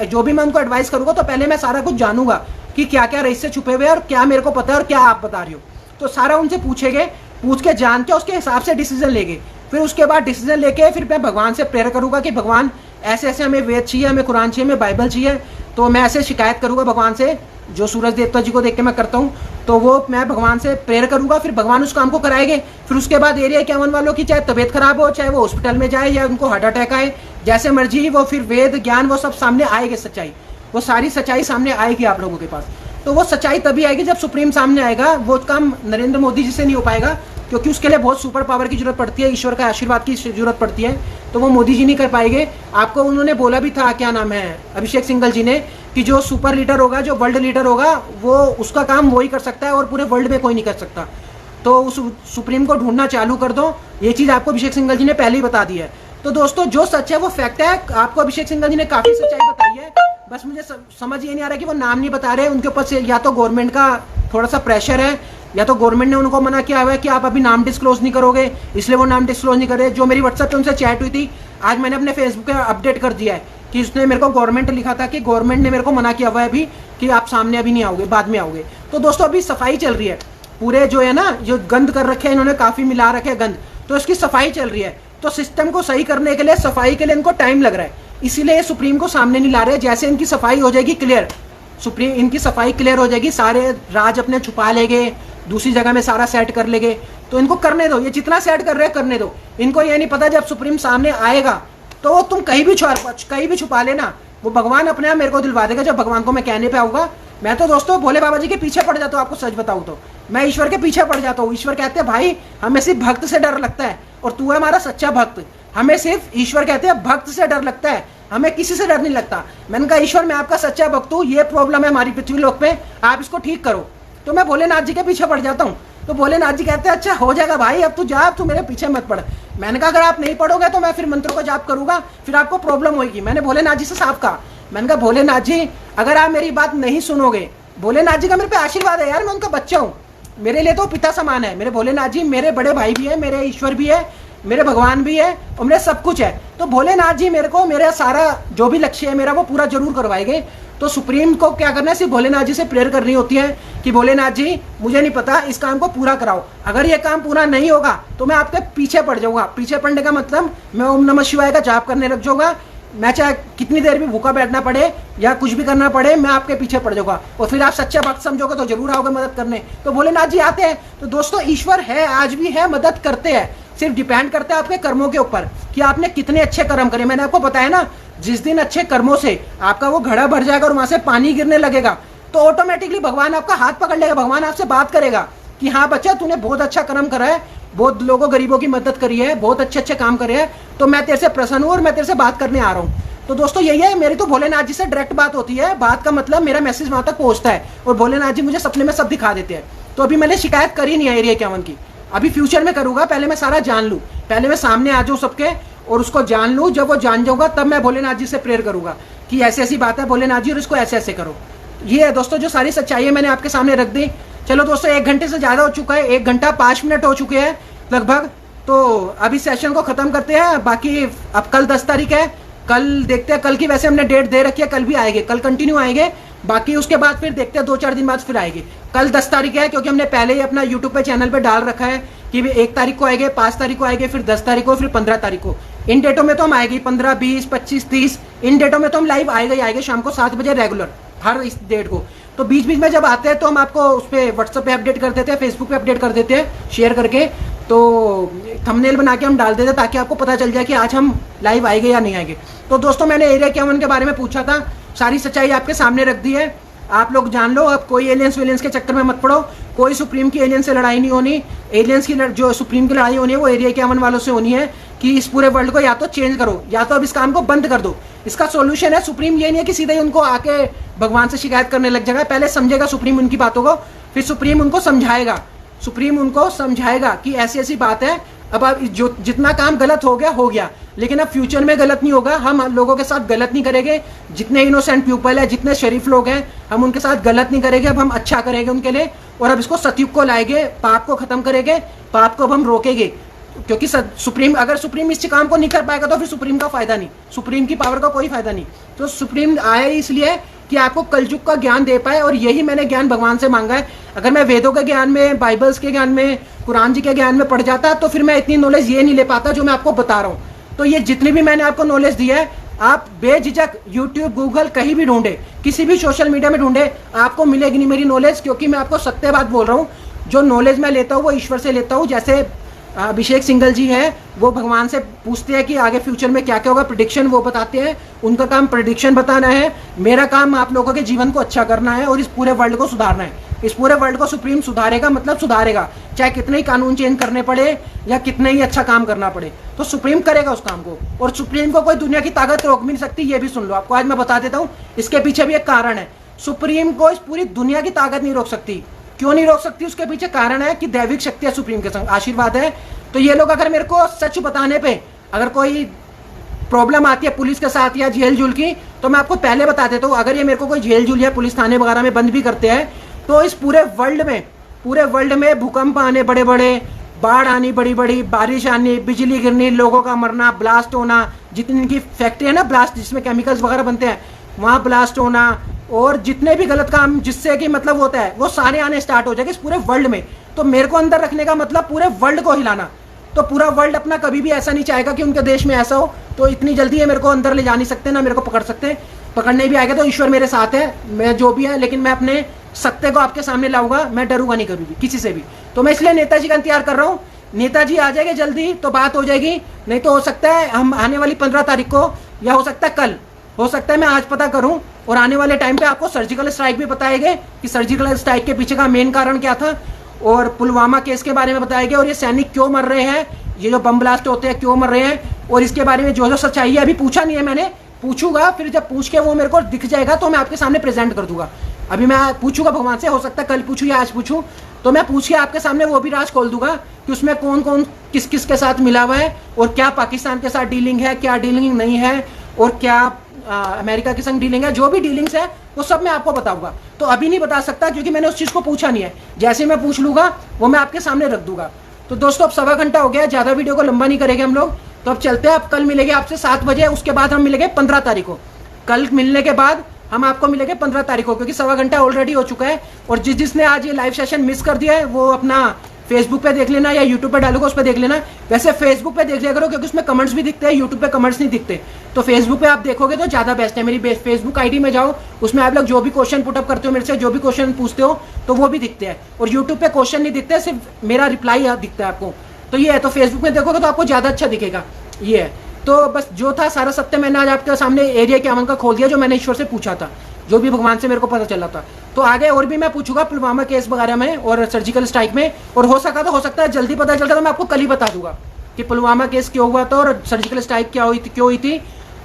जो भी मैं उनको एडवाइस करूँगा तो पहले मैं सारा कुछ जानूंगा कि क्या क्या रहस्य छुपे हुए हैं और क्या मेरे को पता है और क्या आप बता रही हो। तो सारा उनसे पूछेंगे, पूछ के जान के उसके हिसाब से डिसीजन लेंगे। फिर उसके बाद डिसीजन लेके फिर मैं भगवान से प्रेयर करूँगा कि भगवान ऐसे ऐसे हमें वेद चाहिए, हमें कुरान चाहिए, हमें बाइबल चाहिए। तो मैं ऐसे शिकायत करूँगा भगवान से, जो सूरज देवता जी को देख के मैं करता हूँ, तो वो मैं भगवान से प्रेयर करूँगा। फिर भगवान उस काम को कराएंगे। फिर उसके बाद एरिया 51 वालों की चाहे तबीयत खराब हो, चाहे वो हॉस्पिटल में जाए या उनको हार्ट अटैक आए, जैसे मर्जी, वो फिर वेद ज्ञान वो सब सामने आएगी। सच्चाई, वो सारी सच्चाई सामने आएगी आप लोगों के पास। तो वो सच्चाई तभी आएगी जब सुप्रीम सामने आएगा। वो काम नरेंद्र मोदी जी से नहीं हो पाएगा, क्योंकि उसके लिए बहुत सुपर पावर की जरूरत पड़ती है, ईश्वर का आशीर्वाद की जरूरत पड़ती है। तो वो मोदी जी नहीं कर पाएंगे। आपको उन्होंने बोला भी था, क्या नाम है, अभिषेक सिंघल जी ने, कि जो सुपर लीडर होगा, जो वर्ल्ड लीडर होगा, वो उसका काम वही कर सकता है और पूरे वर्ल्ड में कोई नहीं कर सकता। तो उस सुप्रीम को ढूंढना चालू कर दो। ये चीज़ आपको अभिषेक सिंघल जी ने पहले ही बता दी है। तो दोस्तों जो सच है वो फैक्ट है। आपको अभिषेक सिंघल जी ने काफ़ी सच्चाई बताई है। बस मुझे समझ ये नहीं आ रहा कि वो नाम नहीं बता रहे। उनके ऊपर से या तो गवर्नमेंट का थोड़ा सा प्रेशर है, या तो गवर्नमेंट ने उनको मना किया हुआ है कि आप अभी नाम डिस्क्लोज नहीं करोगे, इसलिए वो नाम डिस्क्लोज नहीं कर रहे। जो मेरी व्हाट्सएप पे उनसे चैट हुई थी, आज मैंने अपने फेसबुक पे अपडेट कर दिया है कि उसने मेरे को गवर्नमेंट लिखा था कि गवर्नमेंट ने मेरे को मना किया हुआ है अभी कि आप सामने अभी नहीं आओगे, बाद में आओगे। तो दोस्तों अभी सफाई चल रही है, पूरे जो है ना, जो गंद कर रखे हैं इन्होंने, काफ़ी मिला रखे हैं गंद, तो इसकी सफाई चल रही है। तो सिस्टम को सही करने के लिए, सफाई के लिए इनको टाइम लग रहा है, इसीलिए सुप्रीम को सामने नहीं ला रहे। जैसे इनकी सफाई हो जाएगी क्लियर, सुप्रीम इनकी सफाई क्लियर हो जाएगी, सारे राज अपने छुपा लेंगे, दूसरी जगह में सारा सेट कर लेंगे। तो इनको करने दो, ये जितना सेट कर रहे हैं करने दो। इनको ये नहीं पता जब सुप्रीम सामने आएगा तो वो तुम कहीं भी छुपा लेना, वो भगवान अपने आप मेरे को दिलवा देगा। जब भगवान को मैं कहने पे आऊँगा, मैं तो दोस्तों भोले बाबा जी के पीछे पड़ जाता हूँ। आपको सच बताऊँ तो मैं ईश्वर के पीछे पड़ जाता हूँ। ईश्वर कहते हैं भाई हमें सिर्फ भक्त से डर लगता है, और तू है हमारा सच्चा भक्त। हमें सिर्फ ईश्वर कहते हैं भक्त से डर लगता है, हमें किसी से डर नहीं लगता। मैंने कहा ईश्वर मैं आपका सच्चा भक्त हूँ, ये प्रॉब्लम है हमारी पृथ्वी लोक पे, आप इसको ठीक करो। तो मैं भोलेनाथ जी के पीछे पड़ जाता हूँ। तो भोलेनाथ जी कहते हैं अच्छा हो जाएगा भाई, अब तू जा, अब तू मेरे पीछे मत पड़। मैंने कहा अगर आप नहीं पढ़ोगे तो मैं फिर मंत्रों का जाप करूंगा, फिर आपको प्रॉब्लम होगी। मैंने भोलेनाथ जी से साफ कहा, मैंने कहा भोलेनाथ जी अगर आप मेरी बात नहीं सुनोगे, भोलेनाथ जी का मेरे पे आशीर्वाद है यार, मैं उनका बच्चा हूँ, मेरे लिए तो पिता समान है। मेरे भोलेनाथ जी मेरे बड़े भाई भी है, मेरे ईश्वर भी है, मेरे भगवान भी है, और मेरे सब कुछ है। तो भोलेनाथ जी मेरे को मेरा सारा जो भी लक्ष्य है मेरा वो पूरा जरूर करवाएंगे। तो सुप्रीम को क्या करना है, सिर्फ भोलेनाथ जी से प्रेयर करनी होती है कि भोलेनाथ जी मुझे नहीं पता, इस काम को पूरा कराओ। अगर ये काम पूरा नहीं होगा तो मैं आपके पीछे पड़ जाऊंगा। पीछे पड़ने का मतलब मैं ओम नमः शिवाय का जाप करने लग जाऊंगा, मैं चाहे कितनी देर भी भूखा बैठना पड़े या कुछ भी करना पड़े, मैं आपके पीछे पड़ जाऊंगा। और फिर आप सच्चा भक्त समझोगे तो जरूर आओगे मदद करने। तो भोलेनाथ जी आते हैं। तो दोस्तों ईश्वर है, आज भी है, मदद करते हैं, सिर्फ डिपेंड करता है आपके कर्मों के ऊपर कि आपने कितने अच्छे कर्म करे। मैंने आपको बताया ना, जिस दिन अच्छे कर्मों से आपका वो घड़ा भर जाएगा और वहां से पानी गिरने लगेगा, तो ऑटोमेटिकली भगवान आपका हाथ पकड़ लेगा, भगवान आपसे बात करेगा कि हाँ बच्चा तूने बहुत अच्छा कर्म करा है, बहुत लोगों गरीबों की मदद करी है, बहुत अच्छे अच्छे काम करे हैं, तो मैं तेरे से प्रसन्न हूँ और मैं तेरे से बात करने आ रहा हूँ। तो दोस्तों यही है, मेरी तो भोलेनाथ जी से डायरेक्ट बात होती है। बात का मतलब मेरा मैसेज वहां तक पहुंचता है और भोलेनाथ जी मुझे सपने में सब दिखा देते हैं। तो अभी मैंने शिकायत करी नहीं है एरिया 51 की, अभी फ्यूचर में करूंगा। पहले मैं सारा जान लूँ, पहले मैं सामने आ जाऊँ सबके और उसको जान लूँ। जब वो जान जाऊंगा तब मैं भोलेनाथ जी से प्रेयर करूंगा कि ऐसी ऐसी बात है भोलेनाथ जी और इसको ऐसे ऐसे करो। ये है दोस्तों जो सारी सच्चाई है मैंने आपके सामने रख दी। चलो दोस्तों 1 घंटे से ज्यादा हो चुका है, 1 घंटा 5 मिनट हो चुके हैं लगभग। तो अभी सेशन को खत्म करते हैं। बाकी अब कल 10 तारीख है, कल देखते हैं। कल की वैसे हमने डेट दे रखी है, कल भी आएंगे, कल कंटिन्यू आएंगे। बाकी उसके बाद फिर देखते हैं 2-4 दिन बाद फिर आएंगे। कल 10 तारीख है क्योंकि हमने पहले ही अपना यूट्यूब पे चैनल पे डाल रखा है कि 1 तारीख को आएंगे, 5 तारीख को आएंगे, फिर 10 तारीख को, फिर 15 तारीख को। इन डेटों में तो हम आएंगे 15, 20, 25, 30, इन डेटों में तो हम लाइव आएगा ही आएंगे शाम को 7 बजे रेगुलर हर इस डेट को। तो बीच बीच में जब आते हैं तो हम आपको उस पर व्हाट्सएप पे अपडेट कर देते हैं, फेसबुक पे अपडेट कर देते हैं शेयर करके। तो थंबनेल बना के हम डाल देते हैं ताकि आपको पता चल जाए कि आज हम लाइव आएंगे या नहीं आएंगे। तो दोस्तों मैंने एरिया 51 के बारे में पूछा था, सारी सच्चाई आपके सामने रख दी है, आप लोग जान लो। अब कोई एलियंस वेलियंस के चक्कर में मत पड़ो, कोई सुप्रीम की एलियंस से लड़ाई नहीं होनी। एलियंस की जो सुप्रीम की लड़ाई होनी है वो एरिया 51 वालों से होनी है कि इस पूरे वर्ल्ड को या तो चेंज करो या तो अब इस काम को बंद कर दो। इसका सॉल्यूशन है सुप्रीम, ये नहीं है कि सीधे ही उनको आके भगवान से शिकायत करने लग जाएगा। पहले समझेगा सुप्रीम उनकी बातों को, फिर सुप्रीम उनको समझाएगा, सुप्रीम उनको समझाएगा कि ऐसी ऐसी बात है। अब जो जितना काम गलत हो गया, लेकिन अब फ्यूचर में गलत नहीं होगा। हम लोगों के साथ गलत नहीं करेंगे, जितने इनोसेंट पीपल है, जितने शरीफ लोग हैं, हम उनके साथ गलत नहीं करेंगे। अब हम अच्छा करेंगे उनके लिए, और अब इसको सतयुग को लाएंगे, पाप को खत्म करेंगे, पाप को अब हम रोकेंगे। क्योंकि सुप्रीम, अगर सुप्रीम इस काम को नहीं कर पाएगा तो फिर सुप्रीम का फायदा नहीं, सुप्रीम की पावर का कोई फायदा नहीं। तो सुप्रीम आया इसलिए कि आपको कलयुग का ज्ञान दे पाए, और यही मैंने ज्ञान भगवान से मांगा है। अगर मैं वेदों के ज्ञान में, बाइबल्स के ज्ञान में, कुरान जी के ज्ञान में पड़ जाता तो फिर मैं इतनी नॉलेज ये नहीं ले पाता जो मैं आपको बता रहा हूँ। तो ये जितनी भी मैंने आपको नॉलेज दी है, आप बेझिझक यूट्यूब, गूगल, कहीं भी ढूंढे, किसी भी सोशल मीडिया में ढूंढे, आपको मिलेगी नहीं मेरी नॉलेज। क्योंकि मैं आपको सत्य बात बोल रहा हूँ, जो नॉलेज मैं लेता हूँ वो ईश्वर से लेता हूँ। जैसे अभिषेक सिंघल जी है, वो भगवान से पूछते हैं कि आगे फ्यूचर में क्या क्या होगा, प्रेडिक्शन वो बताते हैं। उनका काम प्रेडिक्शन बताना है, मेरा काम आप लोगों के जीवन को अच्छा करना है और इस पूरे वर्ल्ड को सुधारना है। इस पूरे वर्ल्ड को सुप्रीम सुधारेगा, मतलब सुधारेगा, चाहे कितने ही कानून चेंज करने पड़े या कितने ही अच्छा काम करना पड़े, तो सुप्रीम करेगा उस काम को। और सुप्रीम को कोई दुनिया की ताकत रोक भी नहीं सकती, ये भी सुन लो। आपको आज मैं बता देता हूँ, इसके पीछे भी एक कारण है। सुप्रीम को इस पूरी दुनिया की ताकत नहीं रोक सकती। क्यों नहीं रोक सकती? उसके पीछे कारण है कि दैविक शक्ति है, सुप्रीम के संग आशीर्वाद है। तो ये लोग अगर मेरे को सच बताने पे अगर कोई प्रॉब्लम आती है पुलिस के साथ या जेल जूल की, तो मैं आपको पहले बता देता हूँ, अगर ये मेरे को कोई जेल जूल या पुलिस थाने वगैरह में बंद भी करते हैं, तो इस पूरे वर्ल्ड में भूकंप आने बड़े बड़े, बाढ़ आनी बड़ी बड़ी, बारिश आनी, बिजली गिरनी, लोगों का मरना, ब्लास्ट होना, जितनी इनकी फैक्ट्री है ना ब्लास्ट जिसमें केमिकल्स वगैरह बनते हैं, वहाँ ब्लास्ट होना, और जितने भी गलत काम जिससे कि मतलब होता है वो सारे आने स्टार्ट हो जाएंगे इस पूरे वर्ल्ड में। तो मेरे को अंदर रखने का मतलब पूरे वर्ल्ड को हिलाना। तो पूरा वर्ल्ड अपना कभी भी ऐसा नहीं चाहेगा कि उनके देश में ऐसा हो। तो इतनी जल्दी ये मेरे को अंदर ले जा नहीं सकते, ना मेरे को पकड़ सकते। पकड़ने भी आएगा तो ईश्वर मेरे साथ है, मैं जो भी है, लेकिन मैं अपने सत्य को आपके सामने लाऊंगा, मैं डरूंगा नहीं कभी भी किसी से भी। तो मैं इसलिए नेताजी का इंतजार कर रहा हूँ नेताजी आ जाएंगे जल्दी तो बात हो जाएगी, नहीं तो हो सकता है हम आने वाली 15 तारीख को, या हो सकता है कल, हो सकता है मैं आज पता करूं और आने वाले टाइम पे आपको सर्जिकल स्ट्राइक भी बताएंगे कि सर्जिकल स्ट्राइक के पीछे का मेन कारण क्या था, और पुलवामा केस के बारे में बताएंगे, और ये सैनिक क्यों मर रहे हैं, ये जो बम ब्लास्ट होते हैं क्यों मर रहे हैं, और इसके बारे में जो जो सच्चाई है अभी पूछा नहीं है मैंने, पूछूंगा, फिर जब पूछ के वो मेरे को दिख जाएगा तो मैं आपके सामने प्रेजेंट कर दूंगा। अभी मैं पूछूंगा भगवान से, हो सकता है कल पूछूं या आज पूछूं, तो मैं पूछ के आपके सामने वो भी राज खोल दूंगा कि उसमें कौन कौन किस किस के साथ मिला हुआ है, और क्या पाकिस्तान के साथ डीलिंग है, क्या डीलिंग नहीं है, और क्या अमेरिका के संग डीलिंग है। जो भी डीलिंग्स है वो सब मैं आपको बताऊंगा। तो अभी नहीं बता सकता क्योंकि मैंने उस चीज़ को पूछा नहीं है, जैसे मैं पूछ लूंगा वो मैं आपके सामने रख दूंगा। तो दोस्तों अब 1.25 घंटा हो गया, ज़्यादा वीडियो को लंबा नहीं करेंगे हम लोग, तो अब चलते हैं। अब कल मिलेंगे आपसे 7 बजे, उसके बाद हम मिलेंगे 15 तारीख को। कल मिलने के बाद हम आपको मिलेंगे 15 तारीख को, क्योंकि 1.25 घंटा ऑलरेडी हो चुका है। और जिसने आज ये लाइव सेशन मिस कर दिया है वो अपना फेसबुक पे देख लेना या यूट्यूब पे डालूंगा उस पर देख लेना। वैसे फेसबुक पे देख लिया करो क्योंकि उसमें कमेंट्स भी दिखते हैं, यूट्यूब पे कमेंट्स नहीं दिखते, तो फेसबुक पे आप देखोगे तो ज़्यादा बेस्ट है। मेरी फेसबुक आईडी में जाओ, उसमें आप लोग जो भी क्वेश्चन पुटअप करते हो मेरे से, जो भी क्वेश्चन पूछते हो तो वो भी दिखते हैं। और यूट्यूब पे क्वेश्चन नहीं दिखते, सिर्फ मेरा रिप्लाई दिखता है आपको, तो ये है। तो फेसबुक में देखोगे तो आपको ज़्यादा अच्छा दिखेगा। ये है, तो बस जो था सारा सत्य मैंने आज आपके सामने एरिया 51 का खोल दिया, जो मैंने ईश्वर से पूछा था, जो भी भगवान से मेरे को पता चला था। तो आगे और भी मैं पूछूंगा पुलवामा केस वगैरह में और सर्जिकल स्ट्राइक में, और हो सका तो हो सकता है जल्दी पता चलता तो मैं आपको कल ही बता दूंगा कि पुलवामा केस क्यों हुआ था और सर्जिकल स्ट्राइक क्या हुई थी, क्यों हुई थी,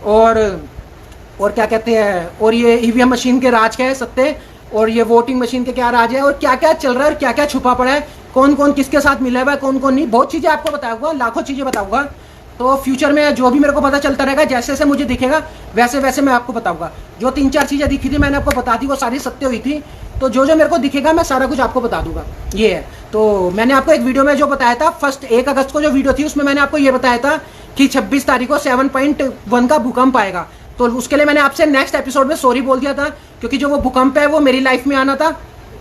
और क्या कहते हैं, और ये ईवीएम मशीन के राज क्या है सत्य, और ये वोटिंग मशीन के क्या राज है, और क्या क्या चल रहा है और क्या क्या छुपा पड़ा है, कौन कौन किसके साथ मिला हुआ है, कौन कौन नहीं, बहुत चीज़ें आपको बताऊंगा, लाखों चीज़ें बताऊंगा। तो फ्यूचर में जो भी मेरे को पता चलता रहेगा, जैसे जैसे मुझे दिखेगा वैसे वैसे मैं आपको बताऊंगा। जो 3-4 चीज़ें दिखी थी मैंने आपको बता दी, वो सारी सत्य हुई थी। तो जो जो मेरे को दिखेगा मैं सारा कुछ आपको बता दूंगा। ये है, तो मैंने आपको एक वीडियो में जो बताया था, फर्स्ट 1 अगस्त को जो वीडियो थी उसमें मैंने आपको ये बताया था कि 26 तारीख को 7.1 का भूकंप आएगा। तो उसके लिए मैंने आपसे नेक्स्ट एपिसोड में सॉरी बोल दिया था, क्योंकि जो वो भूकंप है वो मेरी लाइफ में आना था।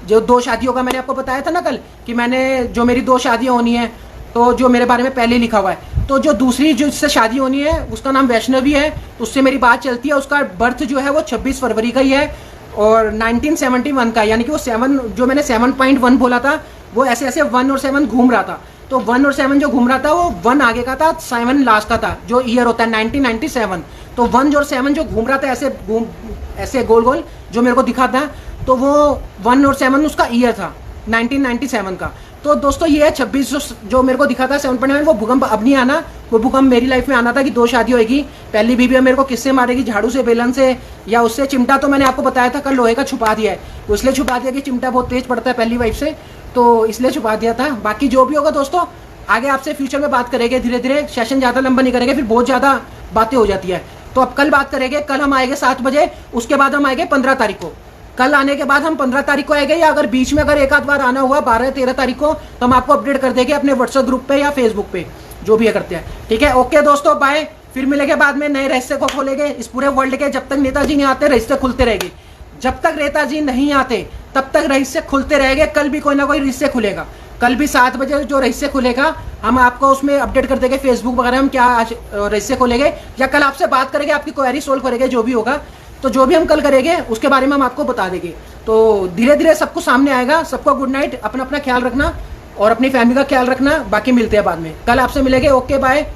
जो 2 शादियों का मैंने आपको बताया था ना कल, कि मैंने जो मेरी 2 शादियाँ होनी है, तो जो मेरे बारे में पहले लिखा हुआ है, तो जो दूसरी जिससे शादी होनी है उसका नाम वैष्णवी है, तो उससे मेरी बात चलती है। उसका बर्थ जो है वो 26 फरवरी का ही है और 1971 का, यानी कि वो 7 जो मैंने 7.1 बोला था वो ऐसे ऐसे 1 और 7 घूम रहा था। तो 1 और 7 जो घूम रहा था वो 1 आगे का था, 7 लास्ट का था, जो ईयर होता है 1997। तो 1 और 7 जो घूम रहा था ऐसे गोल गोल जो मेरे को दिखा था, तो वो 1 और 7 उसका ईयर था 1997 का। तो दोस्तों ये है 26 जो मेरे को दिखा था 7.9, वो भूकंप अब नहीं आना। वो भूकंप मेरी लाइफ में आना था कि 2 शादी होगी। पहली बीवी मेरे को किससे मारेगी, झाड़ू से, बेलन से, या उससे। चिमटा तो मैंने आपको बताया था कल लोहे का छुपा दिया है, तो इसलिए छुपा दिया कि चिमटा बहुत तेज पड़ता है पहली वाइफ से, तो इसलिए छुपा दिया था। बाकी जो भी होगा दोस्तों आगे आपसे फ्यूचर में बात करेंगे, धीरे धीरे। सेशन ज़्यादा लंबा नहीं करेंगे, फिर बहुत ज़्यादा बातें हो जाती है। तो अब कल बात करेंगे, कल हम आएंगे 7 बजे, उसके बाद हम आएंगे 15 तारीख को। कल आने के बाद हम 15 तारीख को आएंगे, या अगर बीच में अगर एक आध बार आना हुआ 12-13 तारीख को, तो हम आपको अपडेट कर देंगे अपने व्हाट्सएप ग्रुप पे या फेसबुक पे, जो भी करते हैं। ठीक है, ओके दोस्तों, बाय। फिर मिलेंगे बाद में नए रहस्य को खोलेंगे इस पूरे वर्ल्ड के। जब तक नेताजी नहीं आते रहस्य खुलते रहेंगे, जब तक नेताजी नहीं आते तब तक रहस्य खुलते रहेंगे। कल भी कोई ना कोई रहस्य खुलेगा, कल भी 7 बजे जो रहस्य खुलेगा हम आपको उसमें अपडेट कर देंगे फेसबुक वगैरह। हम क्या आज रहस्य खोलेंगे या कल आपसे बात करेंगे, आपकी क्वेरी सोल्व करेंगे, जो भी होगा। तो जो भी हम कल करेंगे उसके बारे में हम आपको बता देंगे। तो धीरे धीरे सब कुछ सामने आएगा। सबको गुड नाइट, अपना अपना ख्याल रखना और अपनी फैमिली का ख्याल रखना। बाकी मिलते हैं बाद में, कल आपसे मिलेंगे। Okay bye.